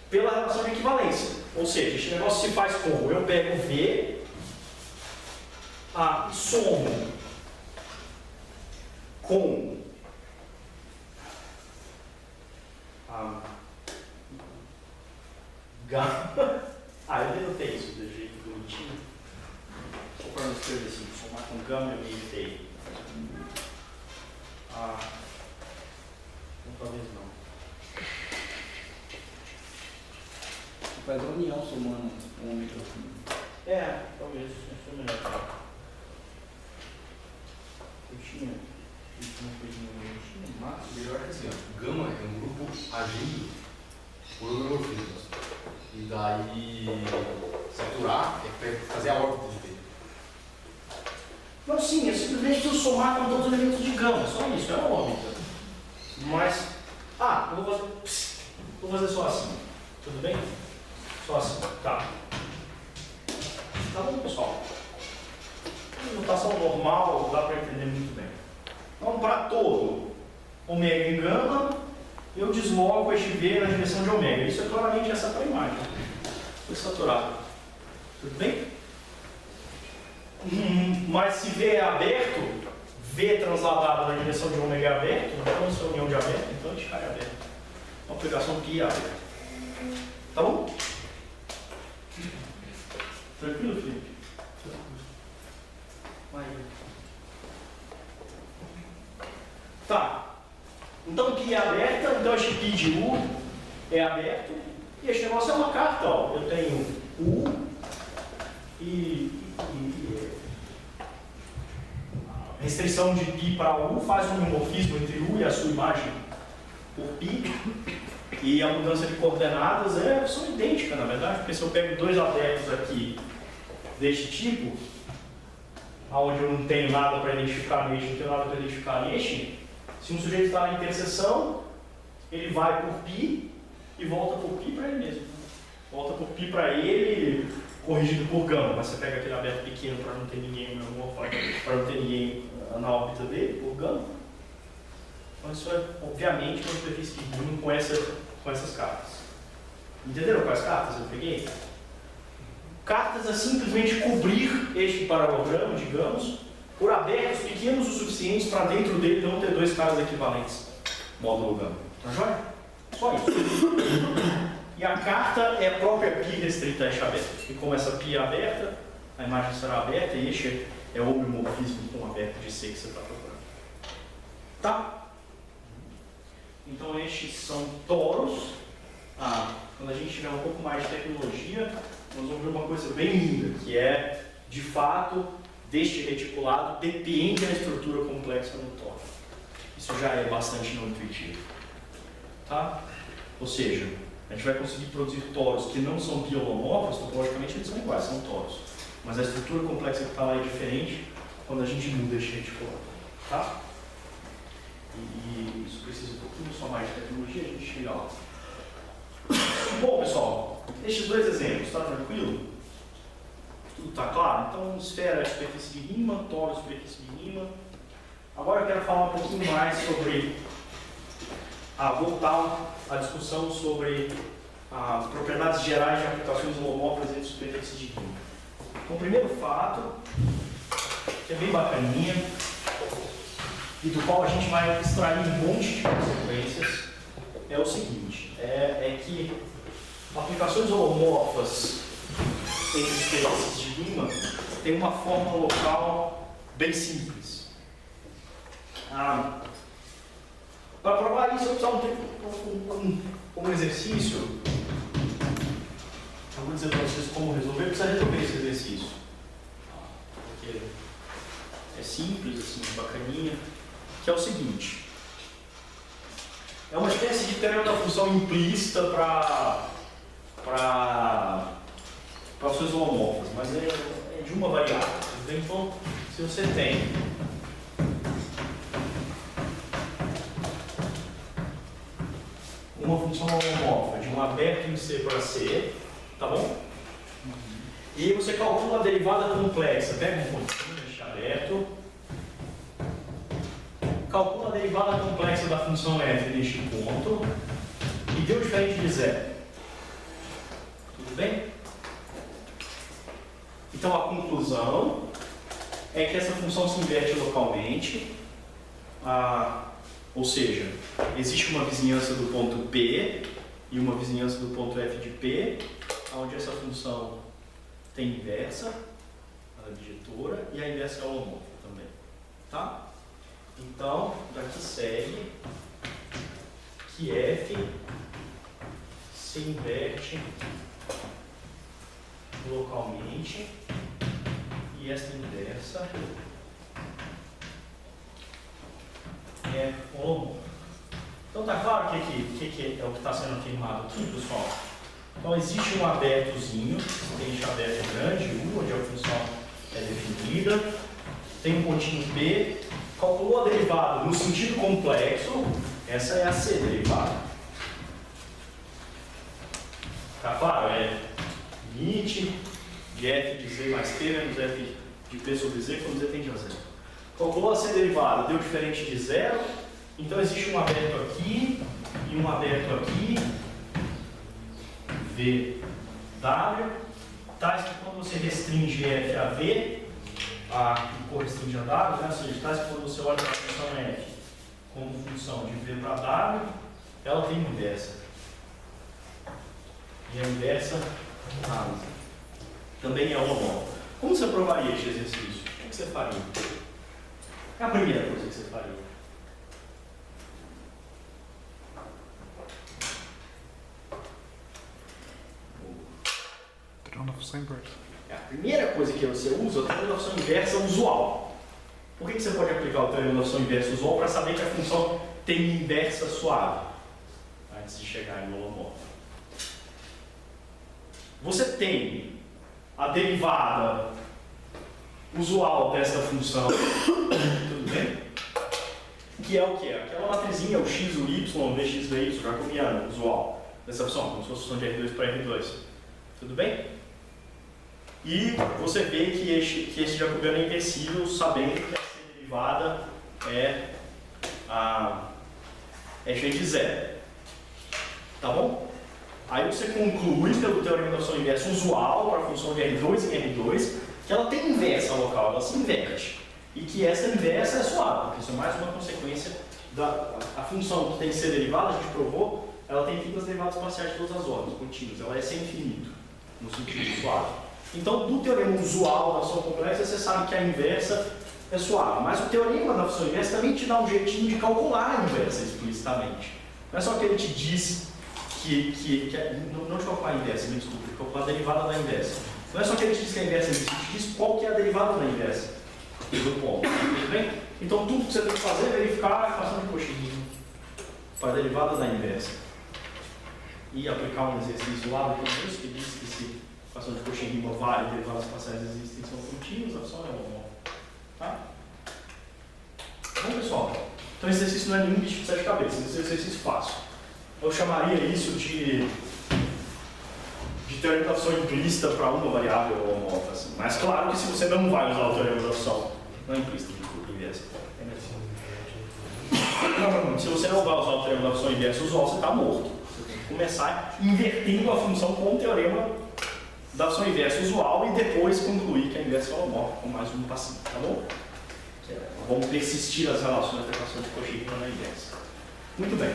pela relação de equivalência. Ou seja, esse negócio se faz como? Eu pego V e somo com a gama. Eu denotei isso do jeito bonitinho. Vou para não escrever assim, somar com gama eu editei. Talvez não. Faz a união somando ômega. Talvez isso seja melhor. Eu tinha uma coisinha Melhor que assim, ó, gama é um grupo agindo por homomorfismos. E daí saturar é fazer a órbita de V. Não, sim, é simplesmente eu somar com todos os elementos de gama, só isso, é uma órbita. Mas, vou fazer só assim, tudo bem? Só assim, tá. Tá bom, pessoal? Notação normal, dá para entender muito bem. Então, para todo ômega em gama, eu desloco este V na direção de ômega. Isso é claramente essa para a imagem. Foi saturado. Tudo bem? Mas se V é aberto, V transladado na direção de ômega é aberto, então isso é união de aberto, então a gente cai aberto. Uma aplicação π é aberta. Tá bom? Tranquilo, Felipe? Tá. Então π é aberta, então este π de U é aberto. E este negócio é uma carta, ó. Eu tenho U a restrição de π para U faz um homomorfismo entre U e a sua imagem por π. E a mudança de coordenadas são idênticas, na verdade, porque se eu pego dois abertos aqui deste tipo, onde eu não tenho nada para identificar neste, não tenho nada para identificar neste, se um sujeito está na interseção, ele vai por π e volta por π para ele mesmo. Volta por π para ele, corrigido por gama, mas você pega aquele aberto pequeno para não ter ninguém para não ter ninguém na órbita dele, por gama. Então isso é, obviamente, uma superfície de Riemann com essas cartas. Entenderam quais cartas eu peguei? Cartas é simplesmente cobrir este paralelogramo, digamos, por abertos pequenos o suficientes para dentro dele não ter dois caras equivalentes. Módulo gama. Tá joia? Só isso. E a carta é a própria π restrita a este aberto. E como essa π é aberta, a imagem será aberta e este é o homomorfismo com aberto de C que você está procurando. Tá? Então estes são toros. Quando a gente tiver um pouco mais de tecnologia, nós vamos ver uma coisa bem linda, que é, de fato, deste reticulado depende da estrutura complexa no toro. Isso já é bastante não intuitivo. Tá? Ou seja, a gente vai conseguir produzir toros que não são biolomórficos, topologicamente eles são iguais, são toros. Mas a estrutura complexa que está lá é diferente quando a gente muda este reticulado. Tá? E isso precisa um pouquinho só mais de tecnologia, a gente chega lá. Bom, pessoal, estes dois exemplos, está tranquilo? Tudo está claro? Então, esfera é superfície de Riemann, toro é superfície de Riemann. Agora eu quero falar um pouquinho mais sobre, voltar à discussão sobre as propriedades gerais de aplicações holomórficas entre superfícies de Riemann. Então, o primeiro fato, que é bem bacaninha, e do qual a gente vai extrair um monte de consequências, é o seguinte, é que aplicações holomórficas entre superfícies de Riemann tem uma forma local bem simples. Para provar isso, eu preciso um exercício. Eu vou dizer para vocês como resolver, precisa resolver esse exercício. Porque é simples, assim, bacaninha. Que é o seguinte. É uma espécie de teorema da função implícita para funções holomorfas, mas é de uma variável. Então, se você tem uma função holomorfa de um aberto em C para C, tá bom? E você calcula a derivada complexa, pega um pontinho neste aberto, calcula a derivada complexa da função f neste ponto e deu diferente de zero. Tudo bem? Então a conclusão é que essa função se inverte localmente, ou seja, existe uma vizinhança do ponto P e uma vizinhança do ponto f de P, onde essa função tem inversa, a diretora, e a inversa é holomorfa também. Tá? Então, daqui segue que f se inverte localmente e esta inversa é holomorfa. Então tá claro o que é o que está sendo afirmado aqui, pessoal? Então existe um abertozinho, tem este aberto grande, U, onde a função é definida, tem um pontinho P, calculou a derivada no sentido complexo, essa é a C derivada. Tá claro? É limite de f de z mais p menos f de p sobre z quando z tende a zero. Calculou a C derivada, deu diferente de zero, então existe um aberto aqui e um aberto aqui, V, W, tais que quando você restringe f a V, que correspondente a W, né? Ou seja, tais que quando você olha para a função f como função de V para W, ela tem inversa. E a inversa também é holomorfa. Como você provaria este exercício? O que você faria? É a primeira coisa que você faria. Teorema da função inversa. A primeira coisa que você usa é o teorema da função inversa usual. Por que você pode aplicar o teorema da função inversa usual? Para saber que a função tem inversa suave, antes de chegar em holomorfa. Você tem a derivada usual desta função, tudo bem? Que é o que? Aquela matrizinha, o x, o y, o dx, dy, jacobiano, usual dessa função, como se fosse função de R2 para R2. Tudo bem? E você vê que este jacobiano é inversível, sabendo que essa derivada é g de zero. Tá bom? Aí você conclui pelo teorema da função inversa usual para a função de R2 em R2 que ela tem inversa local, ela se inverte. E que essa inversa é suave, porque isso é mais uma consequência da função que tem que ser derivada, a gente provou, ela tem todas as derivadas parciais de todas as ordens, contínuas, ela é sem infinito, no sentido suave. Então, do teorema usual da função complexa, você sabe que a inversa é suave, mas o teorema da função inversa também te dá um jeitinho de calcular a inversa explicitamente. Não é só que ele te diz não te calcular a inversa, me desculpe, calcular a derivada da inversa. Não é só que ele te diz que a inversa existe, ele te diz qual que é a derivada da inversa do ponto. Tudo bem? Então tudo que você tem que fazer é verificar a equação de Cauchy para a derivada da inversa. E aplicar um exercício lá no começo que diz que se a equação de Cauchy vale, derivadas parciais existem são contínuas, a função é holomorfa. Tá? Bom pessoal, então esse exercício não é nenhum bicho de sete cabeças, esse é um exercício fácil. Eu chamaria isso de teorema da função implícita para uma variável holomorfa. Assim. Mas claro que se você não vai usar o teorema da função não implícita, desculpa, inversa. Se você não vai usar o teorema da função inversa usual, você está morto. Você tem que começar invertendo a função com o teorema da função inversa usual e depois concluir que a inversa é holomorfa com mais um passinho, tá bom? Vamos persistir as relações da equação de Cauchy na inversa. Muito bem.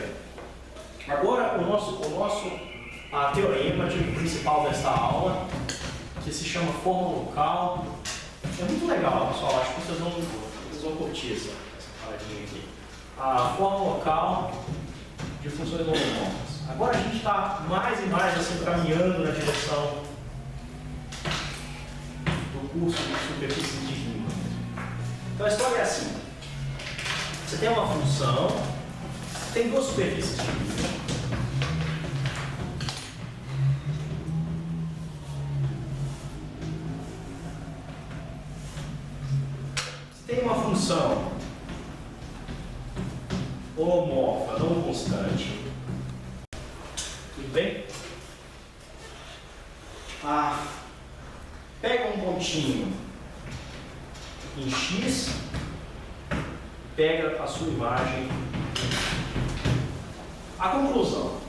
Agora, o nosso teorema principal desta aula, que se chama forma local. É muito legal, pessoal. Acho que vocês vão curtir essa paradinha aqui. A forma local de funções holomorfas. Agora a gente está mais e mais assim, caminhando na direção do curso de superfície de Riemann. Então a história é assim. Você tem uma função, tem duas superfícies de Riemann. holomorfa não constante. Tudo bem? Pega um pontinho em X, pega a sua imagem. A conclusão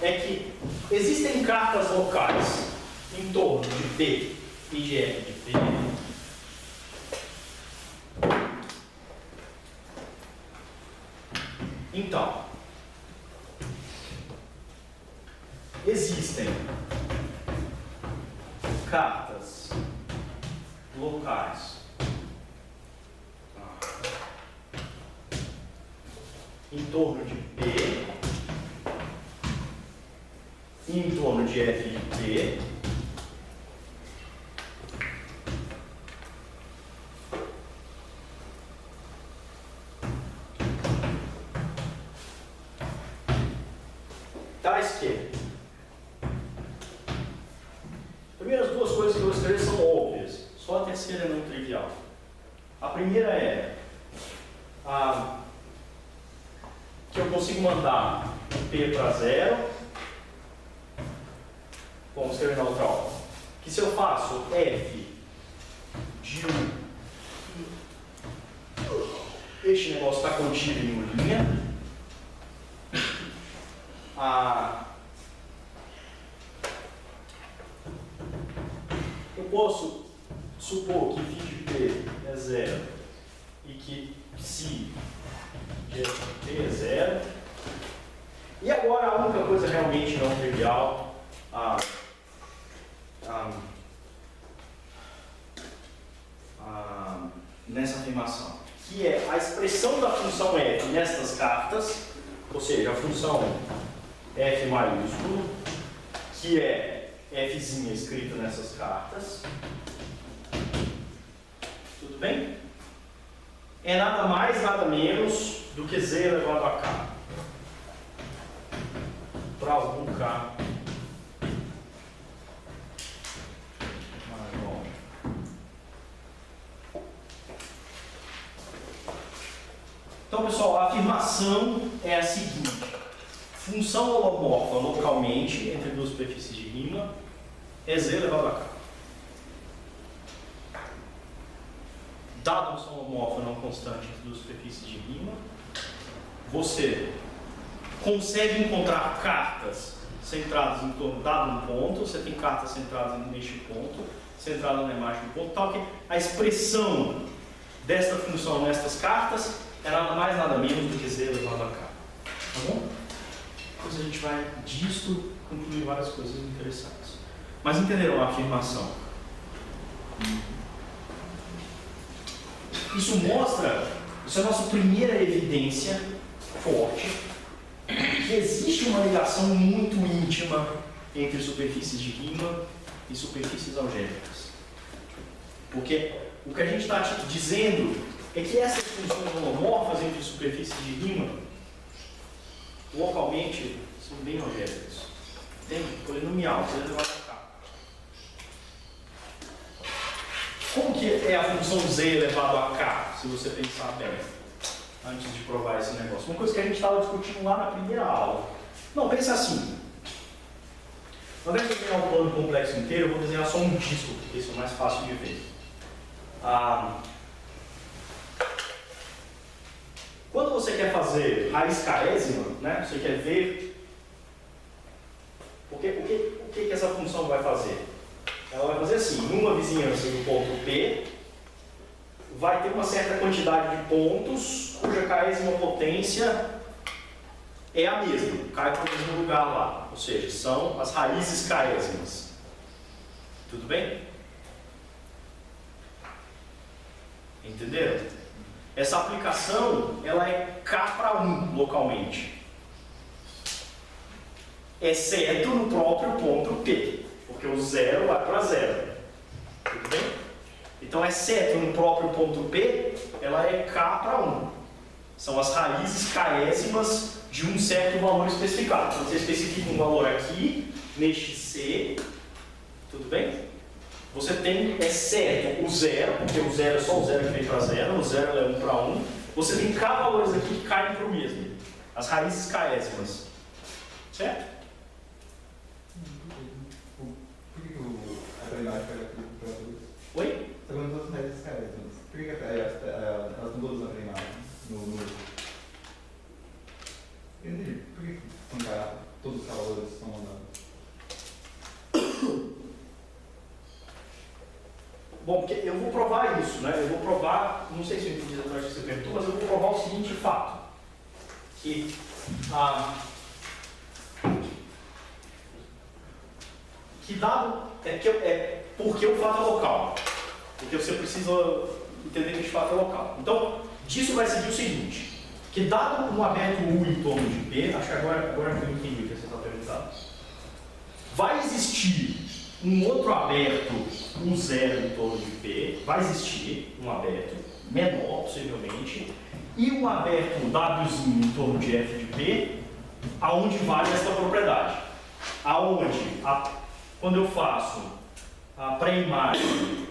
é que existem cartas locais em torno de P e de F de P. Então, existem cartas locais em torno de P e em torno de F de P. Tais que primeiras duas coisas que eu vou escrever são óbvias, só a terceira é não trivial. A primeira é que eu consigo mandar P para zero. Vamos escrever na outra ordem. Que se eu faço F de 1, este negócio está contido em uma linha. Eu posso supor que φ de P é zero e que psi de F de P é zero. E agora a única coisa realmente não trivial nessa afirmação, que é a expressão da função f nestas cartas, ou seja, a função f maiúsculo, que é fzinha escrita nessas cartas. Tudo bem? É nada mais, nada menos do que z elevado a k. Para algum k maior. Então, pessoal, a afirmação é a seguinte: função holomorfa localmente entre duas superfícies de Riemann é z elevado a k. Dada a função holomorfa não constante entre duas superfícies de Riemann, você consegue encontrar cartas centradas em torno dado um ponto. Você tem cartas centradas neste ponto, centrada na imagem do ponto, tal que a expressão desta função nestas cartas é nada mais nada menos do que z elevado a k. Tá bom? Depois a gente vai disto concluir várias coisas interessantes. Mas entenderam a afirmação? Isso mostra, isso é a nossa primeira evidência forte, que existe uma ligação muito íntima entre superfícies de Riemann e superfícies algébricas. Porque o que a gente está dizendo é que essas funções holomorfas entre superfícies de Riemann localmente são bem algébricas. Entende? Polinomial, z elevado a k. Como que é a função z elevado a k, se você pensar bem, antes de provar esse negócio? Uma coisa que a gente estava discutindo lá na primeira aula. Não, pensa assim. Ao invés de eu desenhar um plano complexo inteiro, eu vou desenhar só um disco, porque isso é mais fácil de ver. Quando você quer fazer raiz carésima, né, você quer ver o que essa função vai fazer? Ela vai fazer assim: numa vizinhança do ponto P, vai ter uma certa quantidade de pontos cuja carésima potência é a mesma, cai para o mesmo lugar lá, ou seja, são as raízes carésimas. Tudo bem? Entenderam? Essa aplicação, ela é k para 1 localmente, exceto no próprio ponto P, porque o zero vai para zero. Tudo bem? Então, exceto no próprio ponto P, ela é k para 1. São as raízes carésimas de um certo valor especificado. Então, você especifica um valor aqui, neste C, tudo bem? Você tem, exceto o zero, porque o zero é só o zero que vem para zero, o zero é 1 para 1. Você tem k valores aqui que caem para o mesmo. as raízes caésimas. Certo? Por que a imagem pega tudo para todos? Oi? Você falando das raízes caésimas. Por que elas estão todas na imagem? Eu entendi. Por que todos os calores são mandados? Bom, porque eu vou provar isso, né? Eu vou provar, não sei se eu entendi exatamente o que você perguntou, mas eu vou provar o seguinte fato. Que dado porque o fato é local. Porque você precisa entender que esse fato é local. Então, disso vai seguir o seguinte. Que dado um aberto U em torno de P, acho que agora que eu entendi o que você está perguntando, vai existir um outro aberto U0 em torno de P, vai existir um aberto menor, possivelmente, e um aberto Wzinho em torno de F de P, aonde vale essa propriedade. Aonde, quando eu faço a pré-imagem,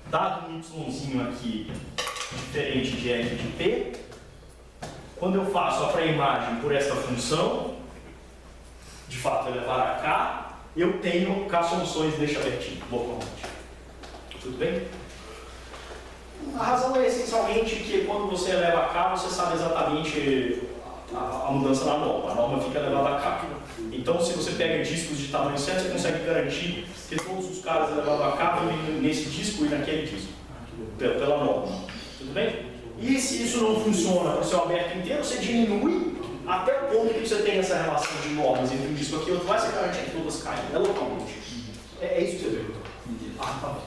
dado um Yzinho aqui, diferente de F de P, quando eu faço a pré-imagem por esta função, de fato elevar a K, eu tenho K soluções deste abertinho, localmente. Tudo bem? A razão é essencialmente que quando você eleva a K, você sabe exatamente a mudança na norma. A norma fica elevada a K. Então, se você pega discos de tamanho certo, você consegue garantir que todos os caras elevados a K vivem nesse disco e naquele disco, pela norma. Tudo bem? E se isso não funciona para o seu aberto inteiro, você diminui até o ponto que você tem essa relação de normas entre um disco aqui e outro, vai ser garantir que todas caem. É localmente. É isso que você perguntou. Tá.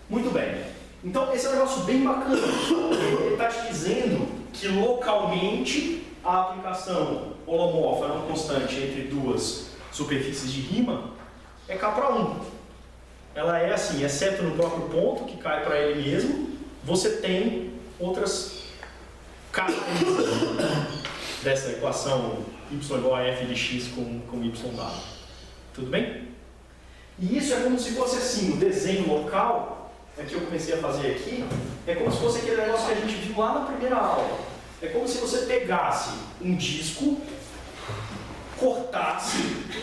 Muito bem. Então, esse é um negócio bem bacana. Ele está te dizendo que localmente a aplicação holomorfa não constante entre duas superfícies de rima é K para 1. Ela é assim, exceto no próprio ponto, que cai para ele mesmo, você tem outras características dessa equação y igual a f de x com y dado. Tudo bem? E isso é como se fosse assim, o desenho local, que eu comecei a fazer aqui, é como se fosse aquele negócio que a gente viu lá na primeira aula. É como se você pegasse um disco, cortasse,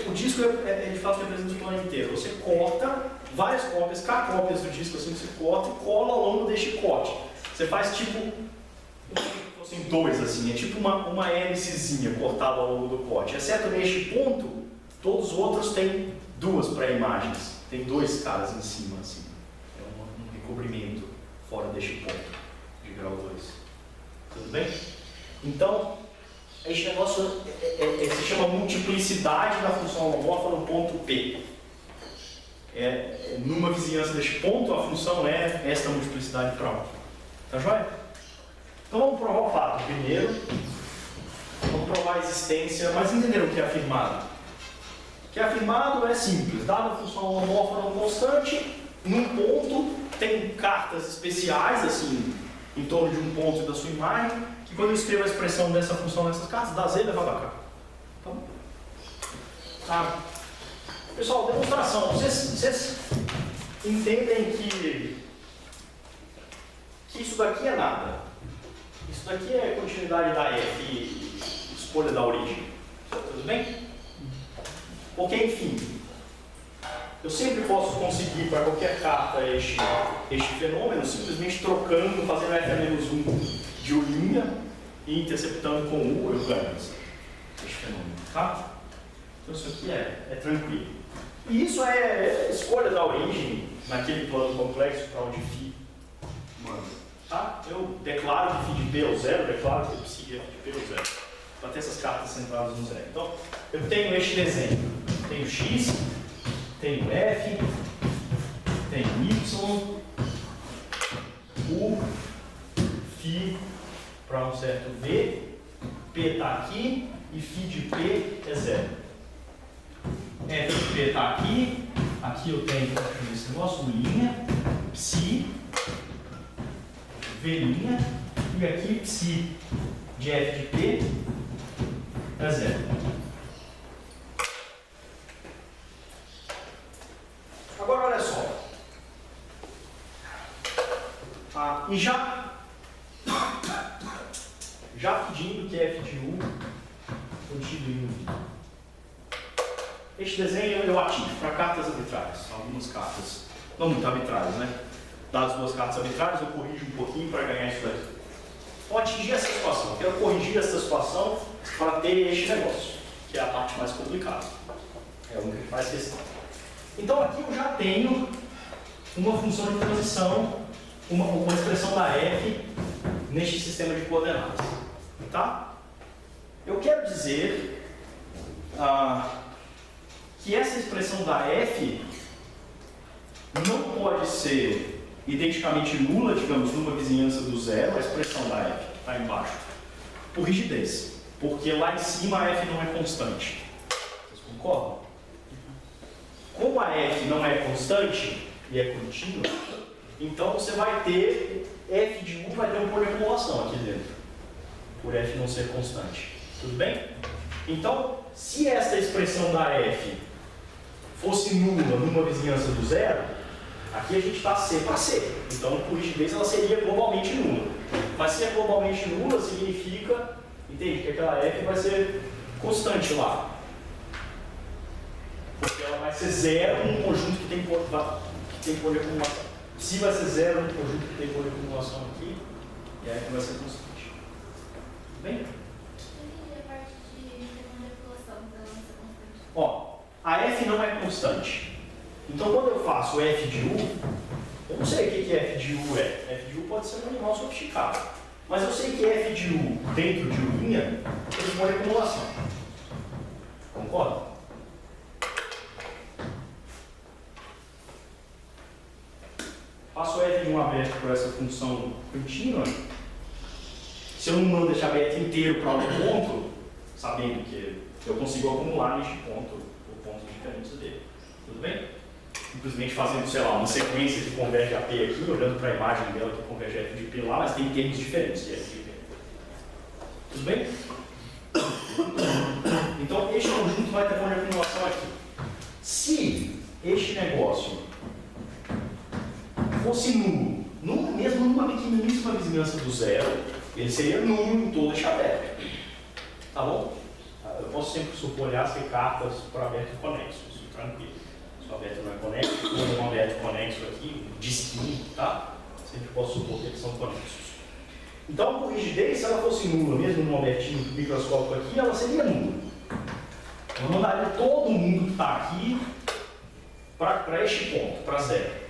o disco de fato representa o plano inteiro, você corta várias cópias, K cópias do disco, assim, você corta e cola ao longo deste corte. Você faz tipo, fossem dois assim, é tipo uma hélicezinha cortada ao longo do corte. Exceto neste ponto, todos os outros têm duas pré-imagens, tem dois caras em cima, assim. É um recobrimento fora deste ponto de grau 2. Tudo bem? Então, este negócio se chama multiplicidade da função holomorfa no ponto P. Numa vizinhança deste ponto, a função é esta multiplicidade para 1. Tá joia? Então vamos provar o fato primeiro. Vamos provar a existência, mas entenderam o que é afirmado? O que é afirmado é simples. Dada a função holomorfa não constante, num ponto tem cartas especiais, assim, em torno de um ponto da sua imagem, que quando eu escrevo a expressão dessa função nessas cartas, dá z elevado a k. Tá bom? Tá. Pessoal, demonstração. Vocês entendem que isso daqui é nada. Isso daqui é continuidade da f, escolha da origem. Tudo bem? Porque, enfim, eu sempre posso conseguir para qualquer carta este fenômeno simplesmente trocando, fazendo f-1 de U' e interceptando com U, eu ganho este fenômeno, tá? Então isso aqui é tranquilo. E isso é escolha da origem naquele plano complexo para onde φ manda. Tá? Eu declaro que φ de P é o zero, declaro que psi de F de P é o zero. Para ter essas cartas centradas no zero. Então, eu tenho este desenho. Tenho x, tenho f, tenho y, u, φ para um certo v, p está aqui e φ de p é zero. F de p está aqui, aqui eu tenho esse negócio, U', psi, v', e aqui psi de f de p é zero. Agora olha só. já pedindo que f de u contido em 1. Este desenho eu ativo para cartas arbitrárias, algumas cartas, não muito arbitrárias, né? Dadas duas cartas arbitrárias, eu corrijo um pouquinho para ganhar isso daqui. Então, atingir essa situação, eu quero corrigir essa situação para ter este negócio, que é a parte mais complicada. É a única que faz questão. Então, aqui eu já tenho uma função de transição, uma expressão da f neste sistema de coordenadas. Tá? Eu quero dizer que essa expressão da f não pode ser identicamente nula, digamos, numa vizinhança do zero, a expressão da f está embaixo, por rigidez, porque lá em cima a f não é constante. Vocês concordam? Como a f não é constante e é contínua, então você vai ter f de u vai ter um ponto de acumulação aqui dentro, por f não ser constante. Tudo bem? Então, se essa expressão da f fosse nula numa vizinhança do zero, aqui a gente está C para C. Então, por rigidez, ela seria globalmente nula. Mas se é globalmente nula, significa, entende, que aquela f vai ser constante lá. Porque ela vai ser zero num conjunto que tem ponto de acumulação. Se vai ser zero num conjunto que tem ponto de acumulação aqui, e a f vai ser constante. Tudo bem? E a parte de manipulação, então, não ser constante? Ó, a f não é constante. Então, quando eu faço f de u, eu não sei o que f de u é. F de u pode ser um animal sofisticado. Mas eu sei que f de u dentro de u' tem uma acumulação. Concorda? Faço f de 1 aberto por essa função contínua. Se eu não mando esse aberto inteiro para algum ponto, sabendo que eu consigo acumular neste ponto, por pontos diferentes dele. Tudo bem? Simplesmente fazendo, sei lá, uma sequência que converge a P aqui, olhando para a imagem dela que converge a F de P lá, mas tem termos diferentes de F de P. Tudo bem? Então, este conjunto vai ter ponto de acumulação aqui. Se este negócio fosse nulo, mesmo numa pequeníssima vizinhança do zero, ele seria nulo em todo este aberto. Tá bom? Eu posso sempre supor, aliás, que cartas para aberto e conexo, isso tranquilo. Se o aberto não é conexo, ou um aberto conexo aqui, distinto, tá? Sempre posso supor que eles são conexos. Então, por rigidez, se ela fosse nula, mesmo num abertinho microscópico aqui, ela seria nula. Eu mandaria todo mundo que está aqui para este ponto, para zero.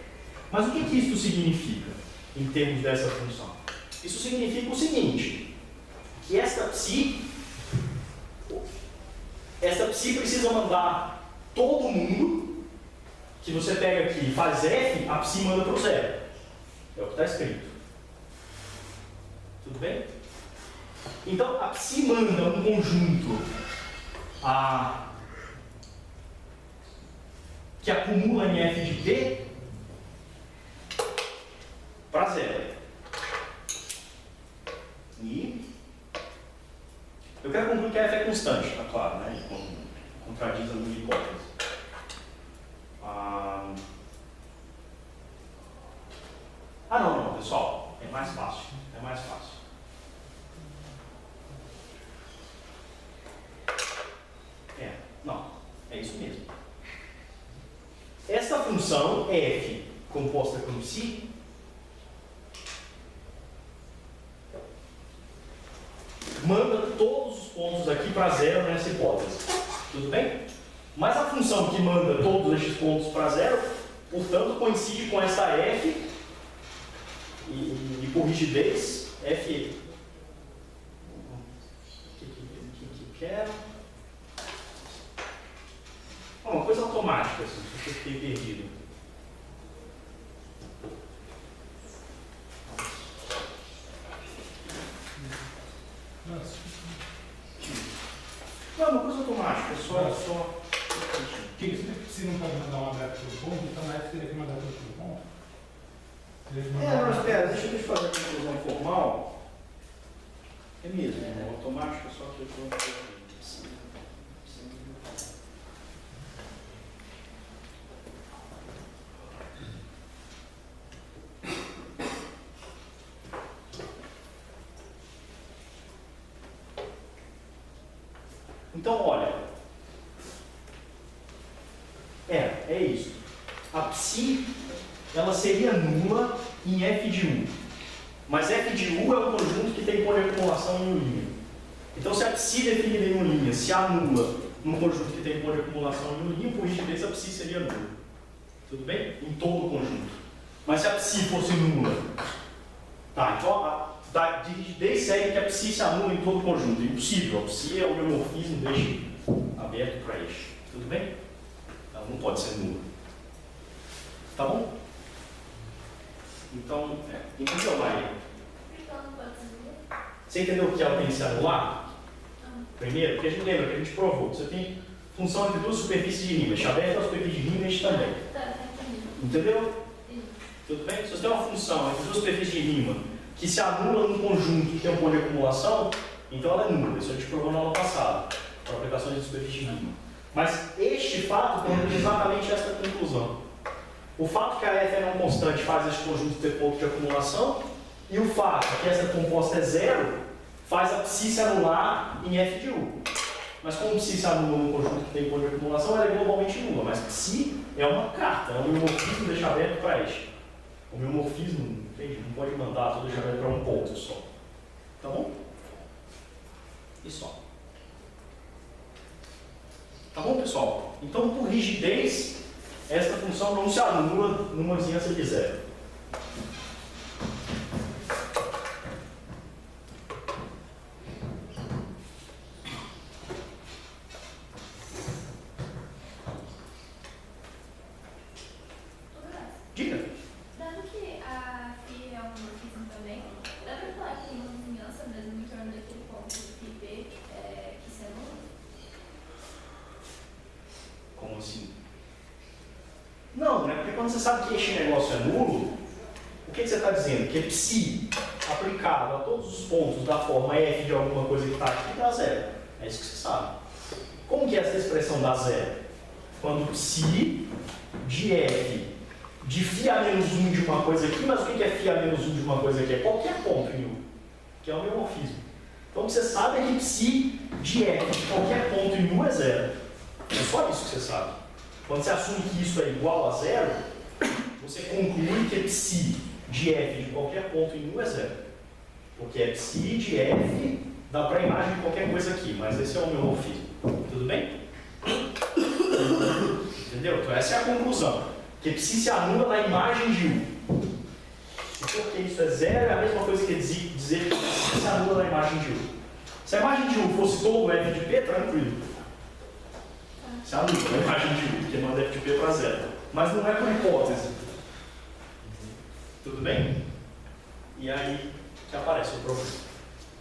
Mas o que isso significa, em termos dessa função? Isso significa o seguinte, que esta psi precisa mandar todo mundo, que você pega aqui e faz f, a psi manda para o zero. É o que está escrito. Tudo bem? Então, a psi manda um conjunto que acumula em f de p para zero. E eu quero concluir que a f é constante, tá claro, né? E contradiz a minha hipótese. Não, pessoal. É mais fácil. É mais fácil. Não. É isso mesmo. Esta função f, composta por psi, manda todos os pontos aqui para zero nessa hipótese. Tudo bem? Mas a função que manda todos estes pontos para zero, portanto, coincide com esta f e por rigidez, f. O que quero? Uma coisa automática, assim, se eu fiquei perdido. Não, uma coisa automática, só. Se não pode mandar um aberto por ponto, então a F teria que mandar tudo por ponto? Não, espera, deixa eu fazer a conclusão formal. É mesmo, é automático, só que eu estou. Então, olha, é isso. A psi, ela seria nula em f de U. Mas f de U é um conjunto que tem ponto de acumulação em U'. Então, se a psi definida em U' se anula num conjunto que tem ponto de acumulação em U', por rigidez, a psi seria nula. Tudo bem? Em todo o conjunto. Mas se a psi fosse nula, tá, então de rigidez segue que a psi se anula em todo o conjunto. Impossível. A psi é o homeomorfismo deste aberto para este. Tudo bem? Ela não pode ser nula. Tá bom? Então, entendeu, Maria? Você entendeu o que ela tem que se anular? Primeiro, porque a gente lembra que a gente provou. Você tem função entre duas superfícies de Riemann. Este aberto é a superfície de Riemann, este também. Entendeu? Tudo bem? Se você tem uma função entre duas superfícies de Riemann que se anula num conjunto que tem um ponto de acumulação, então ela é nula. Isso a gente provou na aula passada, para aplicações de superfície de Riemann. Mas este fato conduz exatamente esta conclusão. O fato que a F é não constante faz este conjunto ter ponto de acumulação, e o fato que essa composta é zero faz a psi se anular em F de U. Mas como psi se anula num conjunto que tem ponto de acumulação, ela é globalmente nula. Mas psi é uma carta, é um homeomorfismo deixa aberto para este. O homeomorfismo, entende? Não pode mandar tudo deixar aberto para um ponto só. Tá bom? E só. Tá bom, pessoal? Então, por rigidez, esta função não se anula numa vizinhança de zero. Diga. Dado que a φ é um morfismo também, dá pra falar que tem uma vizinhança mesmo em torno daquele ponto φp que se anula? Como assim? Não, né? Porque quando você sabe que este negócio é nulo, o que você está dizendo? Que psi aplicado a todos os pontos da forma f de alguma coisa que está aqui dá zero. É isso que você sabe. Como que é essa expressão dá zero? Quando psi de f de φ a menos 1 de uma coisa aqui, mas o que é φ a menos 1 de uma coisa aqui? É qualquer ponto em U, que é o homeomorfismo. Então o que você sabe é que psi de f de qualquer ponto em U é zero. É só isso que você sabe. Quando você assume que isso é igual a zero, você conclui que psi de f de qualquer ponto em U é zero. Porque é psi de f dá para a imagem de qualquer coisa aqui, mas esse é o homeomorfismo. Tudo bem? Entendeu? Então essa é a conclusão. Que psi se anula na imagem de U. E porque isso é zero, é a mesma coisa que dizer que psi se anula na imagem de U. Se a imagem de U fosse todo f de p, tranquilo. Se anula na imagem de U, porque manda f de p para zero. Mas não é por hipótese. Tudo bem? E aí que aparece o problema.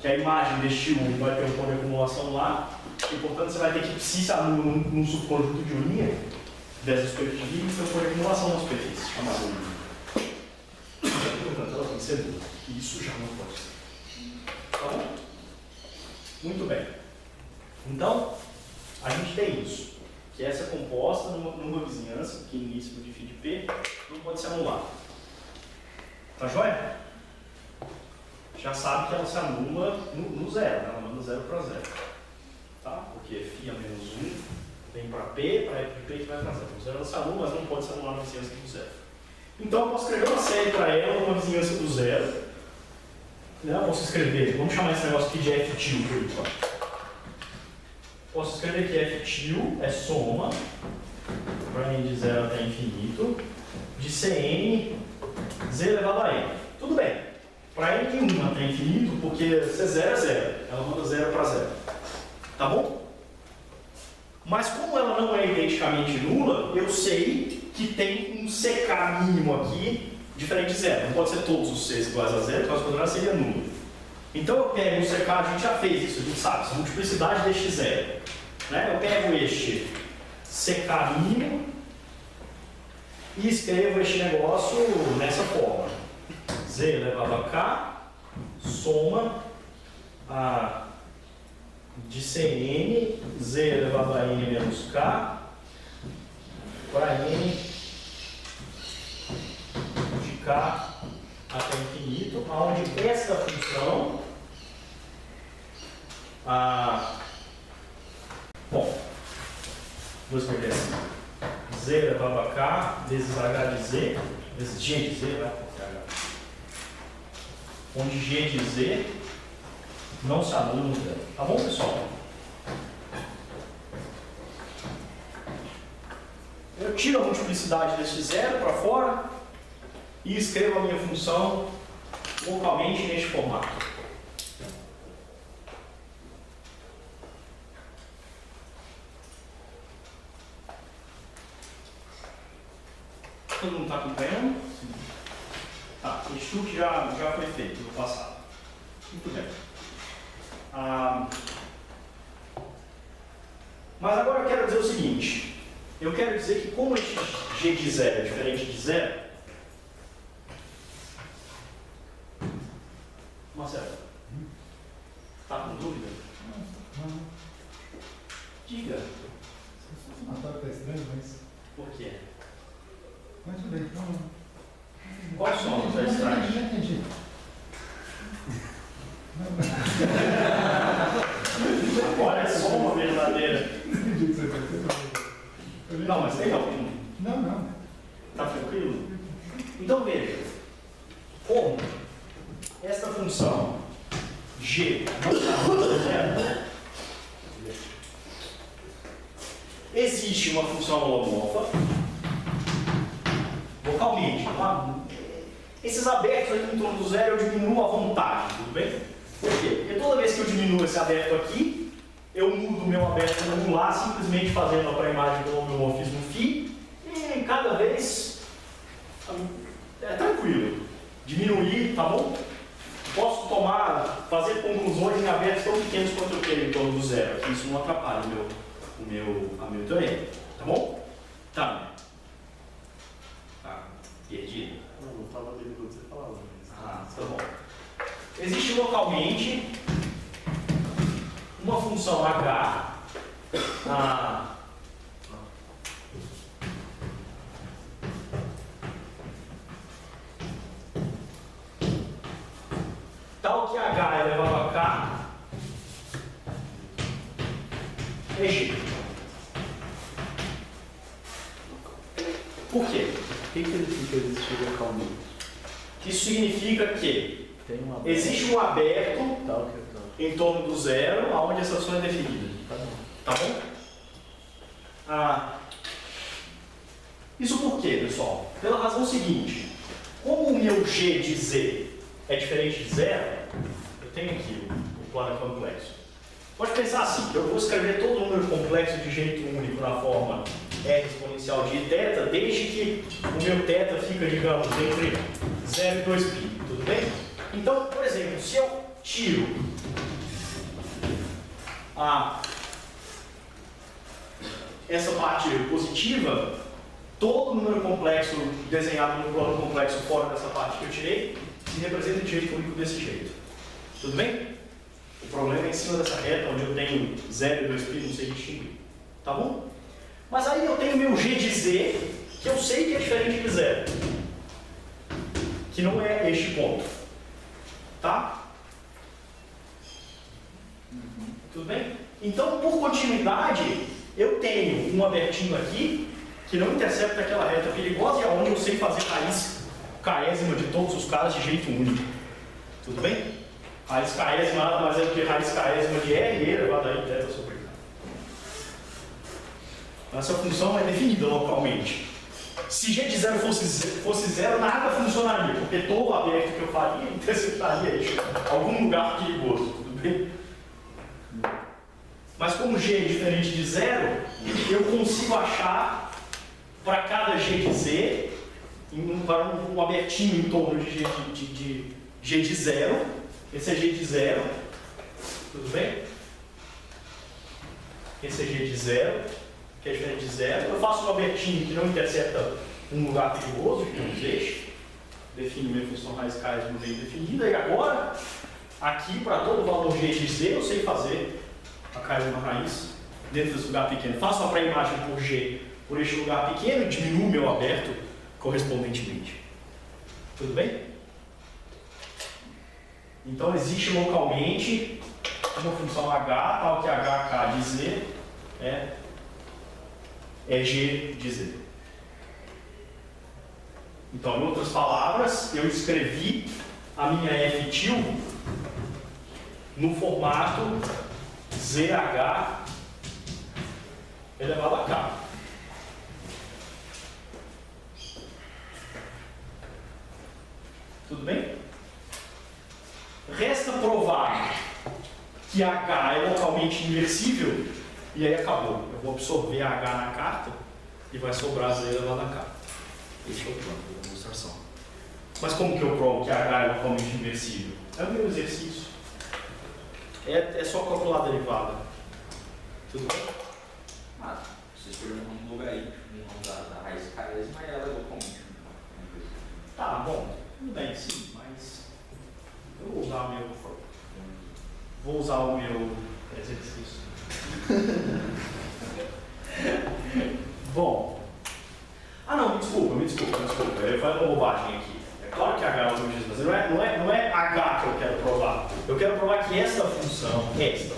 Que a imagem deste U vai ter um ponto de acumulação lá, e portanto você vai ter que psi se anula num subconjunto de uninha dessa superfície e tem um ponto de acumulação na superfície, chamada uninha. Portanto, ela tem que ser nula. E isso já não pode ser. Tá bom? Muito bem. Então, a gente tem isso. Que essa composta numa vizinhança, pequeníssima de φ de p, não pode se anular. Tá joia? Já sabe que ela se anula no zero, né? Ela manda zero para zero. Tá? Porque φ a menos 1 vem para p, para f de p que vai para zero. O zero ela se anula, mas não pode se anular na vizinhança do zero. Então eu posso escrever uma série para ela numa vizinhança do zero. Né? Eu posso escrever, vamos chamar esse negócio aqui de f til por enquanto. Posso escrever que f til é soma, para n de 0 até infinito, de Cn z elevado a n. Tudo bem. Para n de 1 até infinito, porque C0 é zero. Ela manda 0 para 0. Tá bom? Mas como ela não é identicamente nula, eu sei que tem um CK mínimo aqui diferente de 0. Não pode ser todos os Cs iguais a 0, porque o quadrado seria nulo. Então eu pego o CK, a gente já fez isso, a gente sabe, essa multiplicidade deste 0. Né? Eu pego este CK mínimo e escrevo este negócio nessa forma. Z elevado a K, soma a de Cn, Z elevado a N menos K, para N de K até infinito, onde esta função, Bom, vou escrever assim. Z elevado a K vezes H de Z, vezes G de Z, né? Onde G de Z não se anula no zero. Tá bom, pessoal? Eu tiro a multiplicidade desse zero para fora e escrevo a minha função localmente neste formato. Todo mundo está acompanhando? Sim. Tá, esse truque já foi feito no passado. Muito bem. Mas agora eu quero dizer o seguinte. Eu quero dizer que como este G de zero é diferente de zero, Marcelo, está com dúvida? Não. Diga. Ah, tá estranho, mas. Por quê? Mas tudo bem, então. Quais são os extras? Já entendi. Agora é só uma verdadeira. Entendi o que você pensou. Não, mas tem algum? Não. Está tranquilo? Então veja, como esta função G não está zero, existe uma função holomorfa localmente. Esses abertos aqui em torno do zero eu diminuo à vontade, tudo bem? Por quê? Porque toda vez que eu diminuo esse aberto aqui, eu mudo o meu aberto angular simplesmente fazendo a imagem do homomorfismo φ e cada vez é tranquilo. Diminuir, tá bom? Posso fazer conclusões em abertos tão pequenos quanto eu quero em torno do zero. Aqui isso não atrapalha a meu teorema, tá bom? Tá. Tá. Perdido? Não estava vendo o que você falava. Ah, tá bom. Existe localmente uma função h tal que h elevado a k é g. Por quê? O que significa existir localmente? Isso significa que Tem uma existe um aberto tal que eu tô. em torno do zero, aonde essa função é definida. Tá bom. Tá bom? Isso por quê, pessoal? Pela razão seguinte: como o meu G de Z é diferente de zero, eu tenho aqui o plano complexo. Pode pensar assim, que eu vou escrever todo o número complexo de jeito único na forma R exponencial de θ, desde que o meu θ fica, digamos, entre 0 e 2π, tudo bem? Então, por exemplo, se eu tiro essa parte positiva, todo número complexo desenhado no plano complexo fora dessa parte que eu tirei, se representa de jeito único desse jeito. Tudo bem? O problema é em cima dessa reta, onde eu tenho 0 e 2π, não sei distinguir. Tá bom? Mas aí eu tenho meu G de Z, que eu sei que é diferente de zero. Que não é este ponto. Tá? Tudo bem? Então, por continuidade, eu tenho um abertinho aqui que não intercepta aquela reta perigosa e é onde eu sei fazer raiz caésima de todos os casos de jeito único. Tudo bem? Raiz caésima nada mais é do que raiz caésima de R elevado a I θ sobre K. Essa função é definida localmente. Se G de zero fosse zero, nada funcionaria, porque todo aberto que eu faria interceptaria algum lugar perigoso, tudo bem? Mas como G é diferente de zero, eu consigo achar para cada G de Z, para um abertinho em torno de G de zero, esse é G de zero, tudo bem? Esse é G de zero, que é diferente de zero. Eu faço um abertinho que não intercepta um lugar perigoso, que não deixe, defino minha função raiz caésima bem definida, e agora, aqui para todo valor G de Z, eu sei fazer a caésima raiz dentro desse lugar pequeno. Faço uma pré-imagem por G por este lugar pequeno e diminuo meu aberto correspondentemente. Tudo bem? Então existe localmente uma função h, tal que hk de z é G de Z. Então, em outras palavras, eu escrevi a minha F tilde no formato ZH elevado a K. Tudo bem? Resta provar que H é localmente inversível e aí acabou. Eu vou absorver H na carta e vai sobrar Z elevado a K. Esse é o plano da demonstração. Mas como que eu provo que H é localmente inversível? É o meu exercício. É só calcular a derivada. Tudo bem? Ah, vocês perguntam um logaritmo da raiz quaresma, ela é localmente. Tá, bom. Tudo bem, sim, mas eu vou usar o meu exercício. Bom. Ah não, me desculpa. Eu falei uma bobagem aqui. É claro que H é localmente inversível, mas não é H que eu quero provar. Eu quero provar que esta função é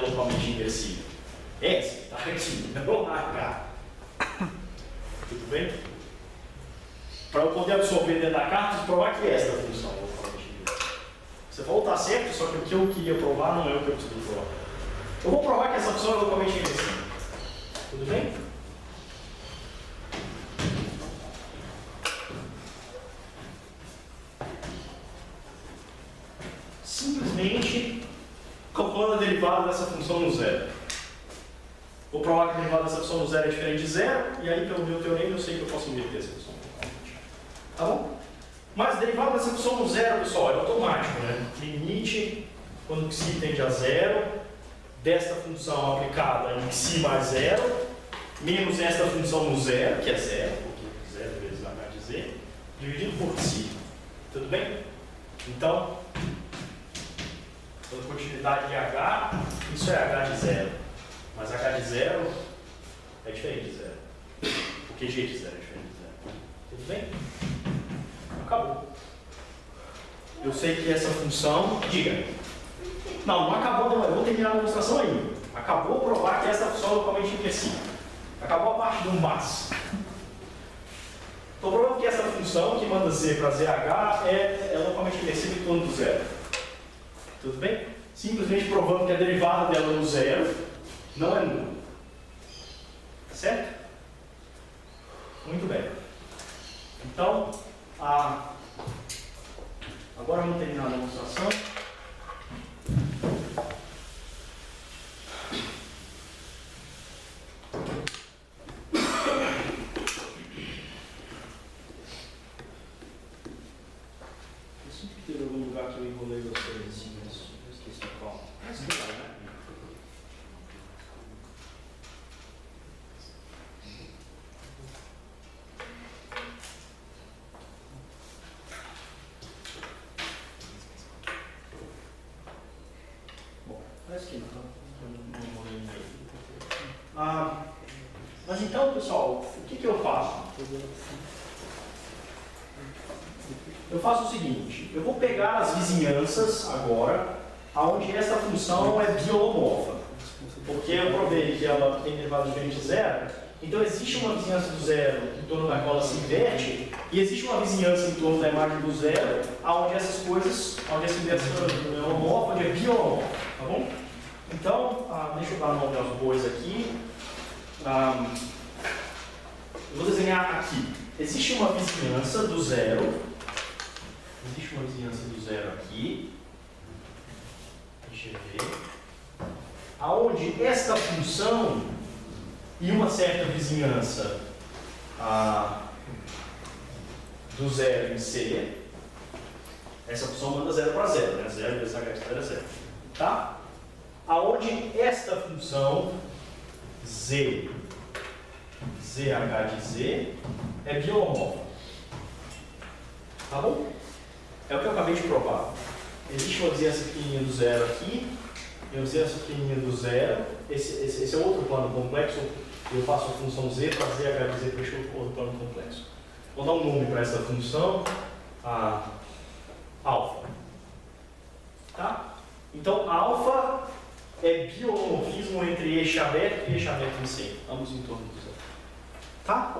localmente inversível. Essa está aqui, não H. Tudo bem? Para eu poder absorver dentro da carta, preciso provar que esta função é localmente inversível. Você falou está certo, só que o que eu queria provar não é o que eu preciso provar. Eu vou provar que essa função é localmente inversível. Tudo bem? Simplesmente calculando a derivada dessa função no zero. Vou provar que a derivada dessa função no zero é diferente de zero, e aí pelo meu teorema eu sei que eu posso inverter essa função. Tá bom? Mas a derivada dessa função no zero, pessoal, é automático, né? Limite, quando xi tende a zero, desta função aplicada em xi mais zero, menos esta função no zero, que é zero, porque zero vezes h de z, dividido por xi. Tudo bem? Então, toda continuidade de h, isso é h de zero. Mas h de zero é diferente de zero. Porque g de zero é diferente de zero. Tudo bem? Acabou. Eu sei que essa função... Diga. Não acabou, não. Eu vou terminar a demonstração ainda. Acabou provar que essa função é localmente inversível. Acabou a parte do mas. Estou provando que essa função que manda z para zh é localmente inversível em torno do zero. Tudo bem? Simplesmente provando que a derivada dela no zero não é nula. Certo? Muito bem. Então, agora vamos terminar a demonstração. Eu sinto que teve algum lugar que eu enrolei vocês assim, mas eu esqueci qual. Mas não vai, né? Parece que não enrolei ninguém. Mas então, pessoal, o que eu faço? Eu faço o seguinte, eu vou pegar as vizinhanças agora, onde essa função é biolomorfa. Porque eu provei que ela tem derivada diferente de zero, então existe uma vizinhança do zero em torno da qual ela se inverte, e existe uma vizinhança em torno da imagem do zero, onde essas coisas, onde essa inversão é holomorfa, onde é biolomorfa, tá bom? Então, deixa eu dar nome aos bois aqui. Eu vou desenhar aqui. Existe uma vizinhança do zero. Existe uma vizinhança do zero aqui. Deixa eu ver. Aonde esta função e uma certa vizinhança do zero em C. Essa função manda 0 para 0, né? 0 vezes h de zero é 0. Tá? Aonde esta função z, zh de z, é biolomorfa. Tá bom? É o que eu acabei de provar. Existe uma vizinhança pequenininha do zero aqui, e uma vizinhança pequenininha do zero. Esse é outro plano complexo. Eu faço a função z para zh de z para este outro plano complexo. Vou dar um nome para essa função, alfa. Tá? Então, alfa é biomorfismo entre eixo aberto e eixo aberto em C, ambos em torno do zero. Tá?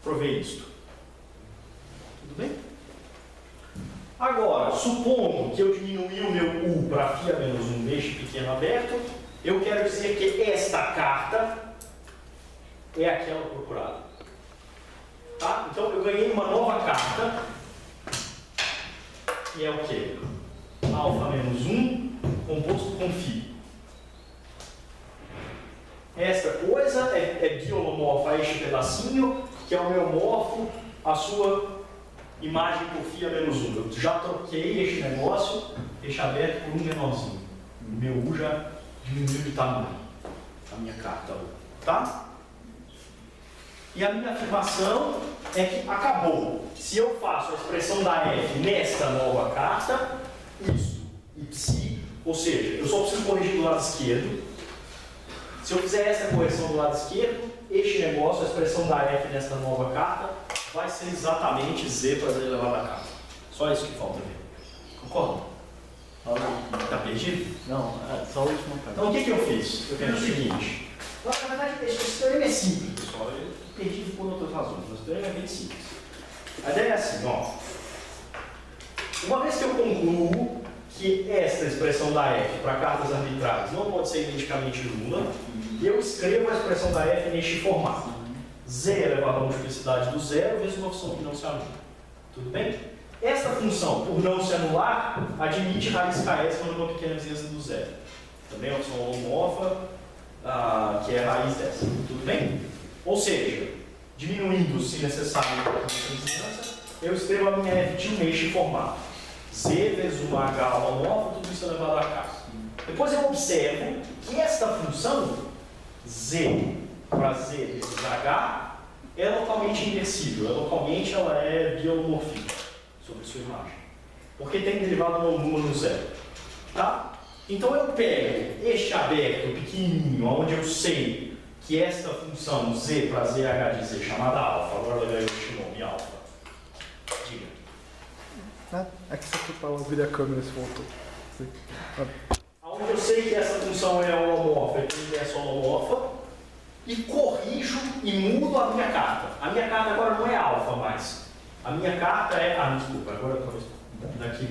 Provei isto. Tudo bem? Agora, supondo que eu diminui o meu U para φ menos 1 deixe pequeno aberto, eu quero dizer que esta carta é aquela procurada. Tá? Então eu ganhei uma nova carta, que é o quê? Alfa menos 1 composto com φ. Esta coisa é biolomorfa a este pedacinho, que é homeomorfo a sua imagem por φ menos 1. Eu já troquei este negócio, este aberto, por um menorzinho. O meu U já diminuiu de tamanho. A minha carta U. Tá? E a minha afirmação é que acabou. Se eu faço a expressão da F nesta nova carta, isso e psi, ou seja, eu só preciso corrigir do lado esquerdo. Se eu fizer essa correção do lado esquerdo, este negócio, a expressão da F nesta nova carta, vai ser exatamente Z para Z elevado a K. Só isso que falta ver. Concorda? Está perdido? Não, é só a última parte. Então o que eu fiz? Eu fiz o seguinte. Na verdade, esse teorema é simples, pessoal. Eu perdi por outras razões, mas o teorema é bem simples. A ideia é assim, ó. Uma vez que eu concluo que esta expressão da F para cartas arbitrárias não pode ser identicamente nula, eu escrevo a expressão da F neste formato. Z elevado à multiplicidade do zero vezes uma função que não se anula. Tudo bem? Esta função, por não se anular, admite raiz KS quando uma pequena vizinhança do zero. Também é uma função holomorfa, que é a raiz dessa. Tudo bem? Ou seja, diminuindo, se necessário, a vizinhança, eu escrevo a minha F neste formato. Z vezes uma H holomorfa, tudo isso elevado a K. Depois eu observo que esta função, Z para Z vezes H, é localmente inversível. Localmente ela é biomorfismo sobre sua imagem. Porque tem derivado no número zero. Tá? Então eu pego este aberto pequenininho, onde eu sei que esta função Z para ZH de Z, chamada alfa, agora levei este nome, alfa. Diga. Aqui você foi para ouvir a câmera se voltou. Onde eu sei que essa função é holomorfa, e é só holomorfa, e corrijo e mudo a minha carta. A minha carta agora não é alfa mais. A minha carta é. Desculpa, agora eu talvez daqui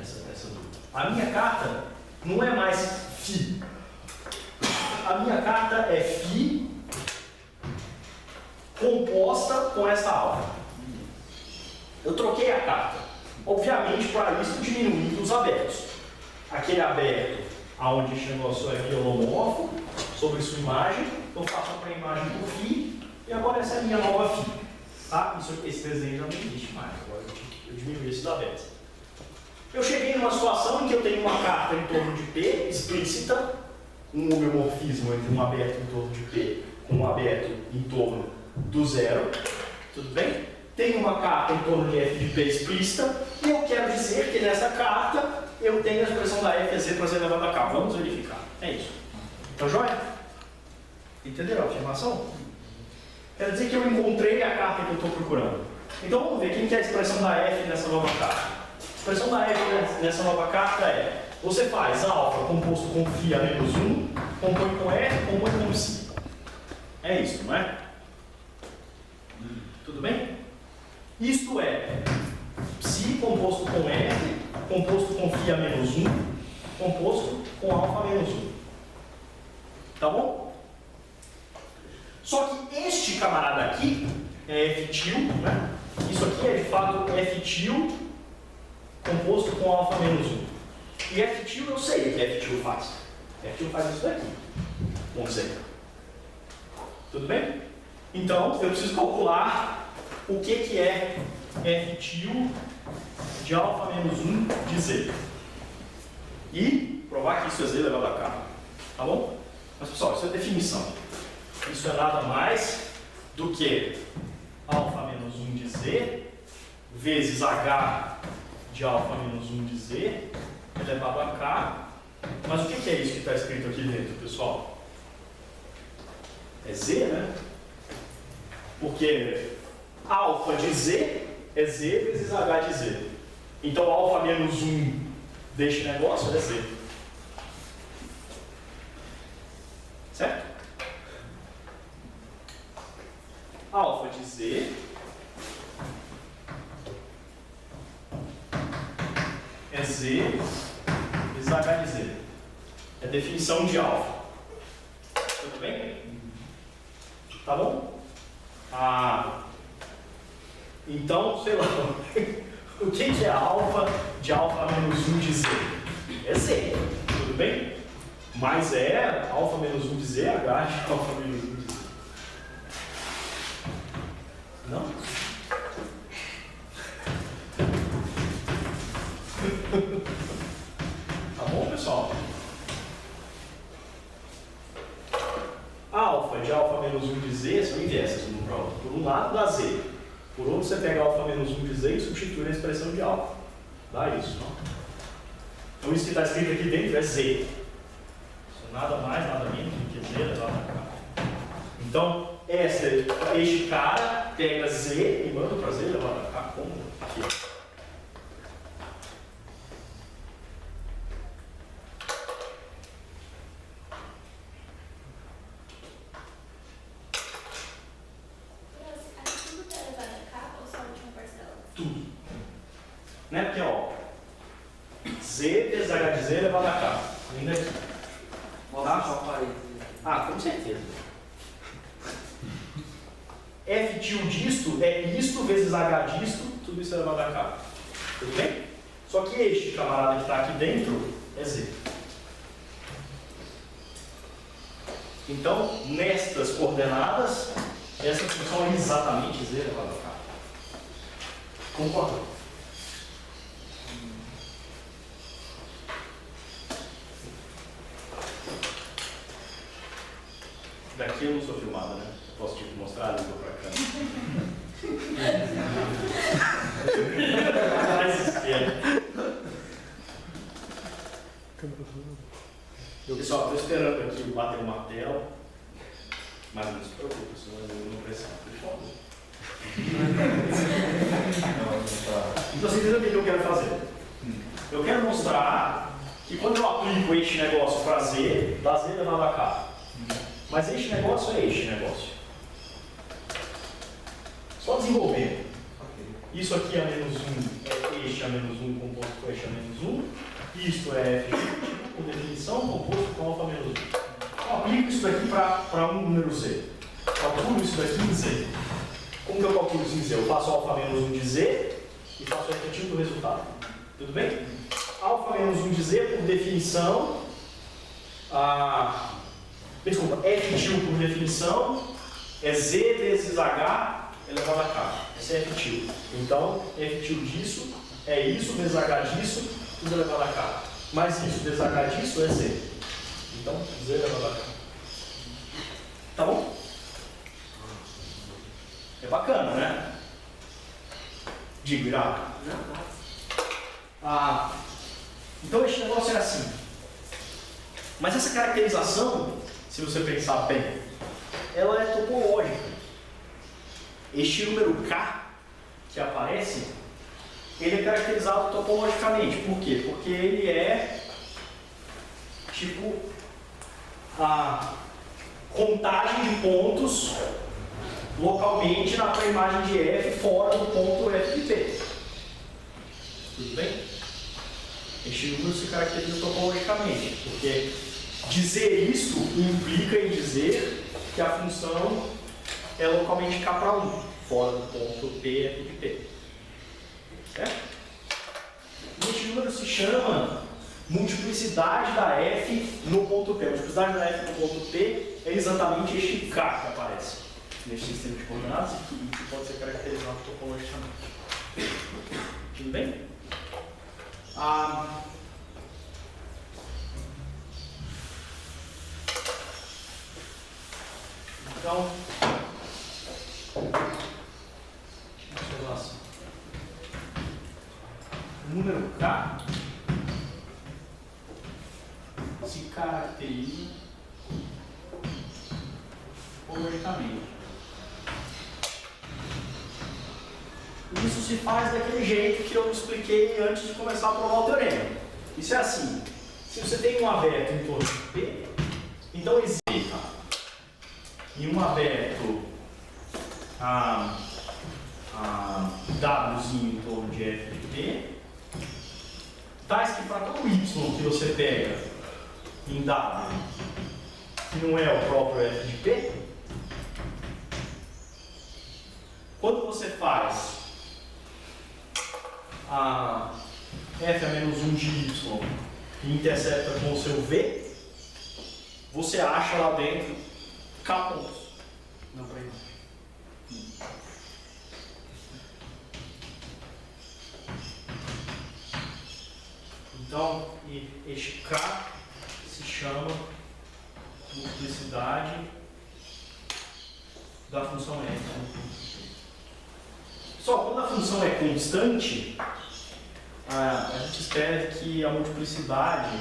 essa dúvida. A minha carta não é mais φ. A minha carta é φ composta com essa alfa. Eu troquei a carta. Obviamente, para isso, diminuindo os abertos. Aquele aberto, onde este negócio é biolomorfo, sobre sua imagem, eu faço a pré-imagem por φ, e agora essa é a minha nova φ. Tá? Esse desenho já não existe mais, agora eu diminuí esses abertos. Eu cheguei numa situação em que eu tenho uma carta em torno de P, explícita, um homeomorfismo entre um aberto em torno de P com um aberto em torno do zero. Tudo bem? Tenho uma carta em torno de F de P explícita, e eu quero dizer que nessa carta eu tenho a expressão da F Z para Z elevado a K. Vamos verificar. É isso. Então, joia? Entenderam a afirmação? Quer dizer que eu encontrei a carta que eu estou procurando. Então vamos ver quem que é a expressão da F nessa nova carta. A expressão da F nessa nova carta é: você faz alfa composto com φ a menos 1, compõe com F, compõe com psi. É isso, não é? Tudo bem? Isto é psi composto com F, composto com φ a menos 1, composto com alfa a menos 1. Tá bom? Só que este camarada aqui é F til, né? Isso aqui é de fato F til composto com alfa menos 1. E F til eu sei o que F til faz. F til faz isso daqui. Vamos dizer. Tudo bem? Então eu preciso calcular o que é F til de alfa menos 1 de Z. E provar que isso é Z elevado a K. Tá bom? Mas pessoal, isso é definição. Isso é nada mais do que alfa menos 1 de Z vezes H de alfa menos 1 de Z elevado a K. Mas o que é isso que está escrito aqui dentro, pessoal? É Z, né? Porque alfa de Z é Z vezes H de Z. Então alfa menos 1 deste negócio é Z. Z vezes H de Z. É a definição de alfa. Tudo bem? Tá bom? Então, sei lá, o que é alfa de alfa menos 1 de Z? É Z, tudo bem? Mas é alfa menos 1 de Z, H de alfa menos 1 de Z. Não? Tá bom, pessoal? Alfa de alfa menos 1 de Z são inversas uma para outra. Por um lado dá Z, por outro você pega alfa menos 1 de Z e substitui na expressão de alfa. Dá isso, não? Então isso que está escrito aqui dentro é Z. Isso é nada mais, nada menos do que Z elevado a K. Então, este cara pega Z e manda para Z elevado a K como aqui. Né? Porque, ó, Z vezes H de Z elevado a K. Ainda aqui. Tá? Com certeza. F tio disto é isto vezes H disto, tudo isso elevado a K. Tudo bem? Só que este camarada que está aqui dentro é Z. Então, nestas coordenadas, essa função é exatamente Z elevado a K. Concorda? Daqui eu não sou filmado, né? Posso te mostrar a língua pra cá. Mais esquerda. Pessoal, estou esperando aqui bater o martelo. Mas não se preocupe, senão eu não preciso. Então vocês entendem o que eu quero fazer? Eu quero mostrar que quando eu aplico este negócio para Z, dá Z elevado a K. Mas este negócio é este negócio. Só desenvolver. Isso aqui é menos 1, é este a menos 1 composto com este a menos 1. Isto é F por definição composto com alfa menos 1. Eu aplico isso daqui para um número Z. Calculo isso daqui em Z. Como que eu calculo isso em Z? Eu faço alfa menos 1 de Z e faço o efetivo do resultado. Tudo bem? Alfa menos 1 de Z, por definição, desculpa, F tio por definição é Z vezes H elevado a K. Esse é F tio. Então, F tio disso é isso vezes H disso, tudo elevado a K. Mais isso vezes H disso é Z. Então, Z elevado a K. Tá bom? É bacana, né? Digo, Irá. Então, este negócio é assim. Mas essa caracterização, se você pensar bem, ela é topológica. Este número K que aparece, ele é caracterizado topologicamente. Por quê? Porque ele é tipo a contagem de pontos localmente na imagem de F fora do ponto F de P. Tudo bem? Este número se caracteriza topologicamente, porque dizer isso implica em dizer que a função é localmente K para 1, fora do ponto P, F de P. Certo? E este número se chama multiplicidade da F no ponto P. A multiplicidade da F no ponto P é exatamente este K que aparece neste sistema de coordenadas e que pode ser caracterizado topologicamente. Tudo bem? Então, observação. O número K se caracteriza topologicamente. Isso se faz daquele jeito que eu expliquei antes de começar a provar o teorema. Isso é assim: se você tem um aberto em torno de P, então existe em um aberto Wzinho em torno de F de P, tais que para todo y que você pega em W, que não é o próprio f de p, quando você faz a f a menos 1 de y e intercepta com o seu v, você acha lá dentro k pontos. Não, para isso. Então, este k se chama multiplicidade da função f. Só quando a função é constante, a gente espera que a multiplicidade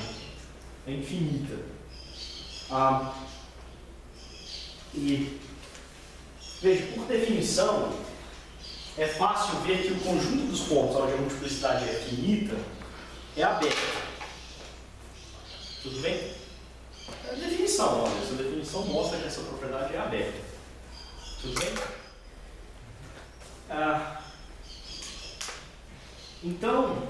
é infinita. E veja, por definição, é fácil ver que o conjunto dos pontos onde a multiplicidade é finita é aberto. Tudo bem? É a definição, olha, essa definição mostra que essa propriedade é aberta. Tudo bem? Então,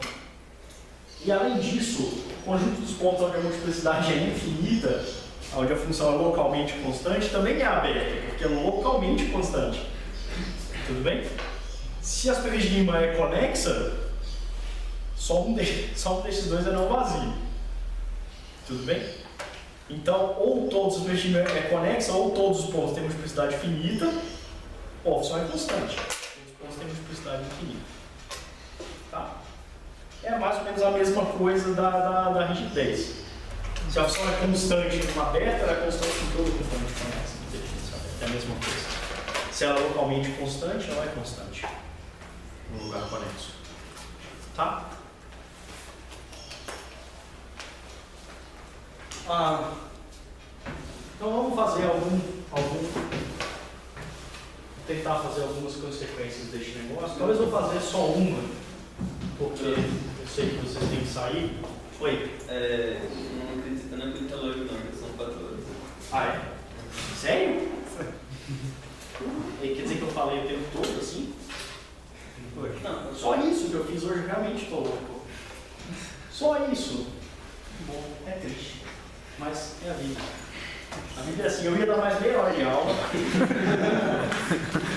e além disso, o conjunto dos pontos onde a multiplicidade é infinita, onde a função é localmente constante, também é aberta, porque é localmente constante. Tudo bem? Se a superfície de Riemann é conexa, só um desses dois é não vazio. Tudo bem? Então, ou todos os superfícies de Riemann é conexa, ou todos os pontos têm multiplicidade finita, ou a função é constante. Todos os pontos têm multiplicidade infinita. Tá? É mais ou menos a mesma coisa da rigidez. Se a função é constante em uma aberta, ela é constante em todo componente conexa. É a mesma coisa. Se ela é localmente constante, ela é constante no lugar conexo. Tá? Então vamos fazer tentar fazer algumas consequências deste negócio. Talvez eu vou fazer só uma, porque eu sei que vocês têm que sair. Oi. Eu não acredito logo não, que são 4 horas. Ah, é? Sério? Quer dizer que eu falei o tempo todo assim? Não, só isso que eu fiz hoje, realmente estou louco. Só isso. Bom, é triste, mas é a vida. A vida é assim, eu ia dar mais meia hora de aula.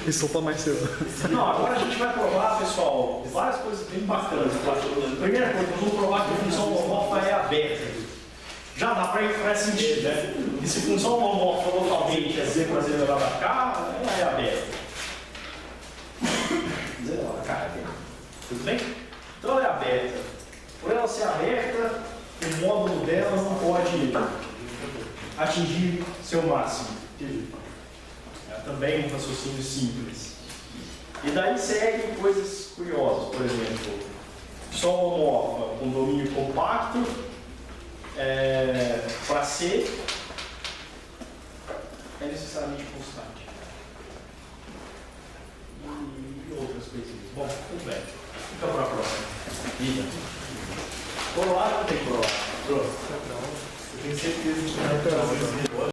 E soltar mais cedo. Não, agora a gente vai provar, pessoal, várias coisas bem bacanas. Primeira coisa, nós vamos provar que a função homomorfa é aberta. Já dá para sentir, né? E se função homomorfa localmente é z para z elevado a k, ela é aberta. Z elevado a k é aberta. Tudo bem? Então ela é aberta. Por ela ser aberta, o módulo dela não pode atingir seu máximo. É também um raciocínio simples. E daí seguem coisas curiosas, por exemplo, só homomorfa com domínio compacto para C é necessariamente constante. E outras coisinhas. Bom, tudo bem. Fica para a próxima. Vida. Coroado ou não tem coroado? Eu tenho certeza que não é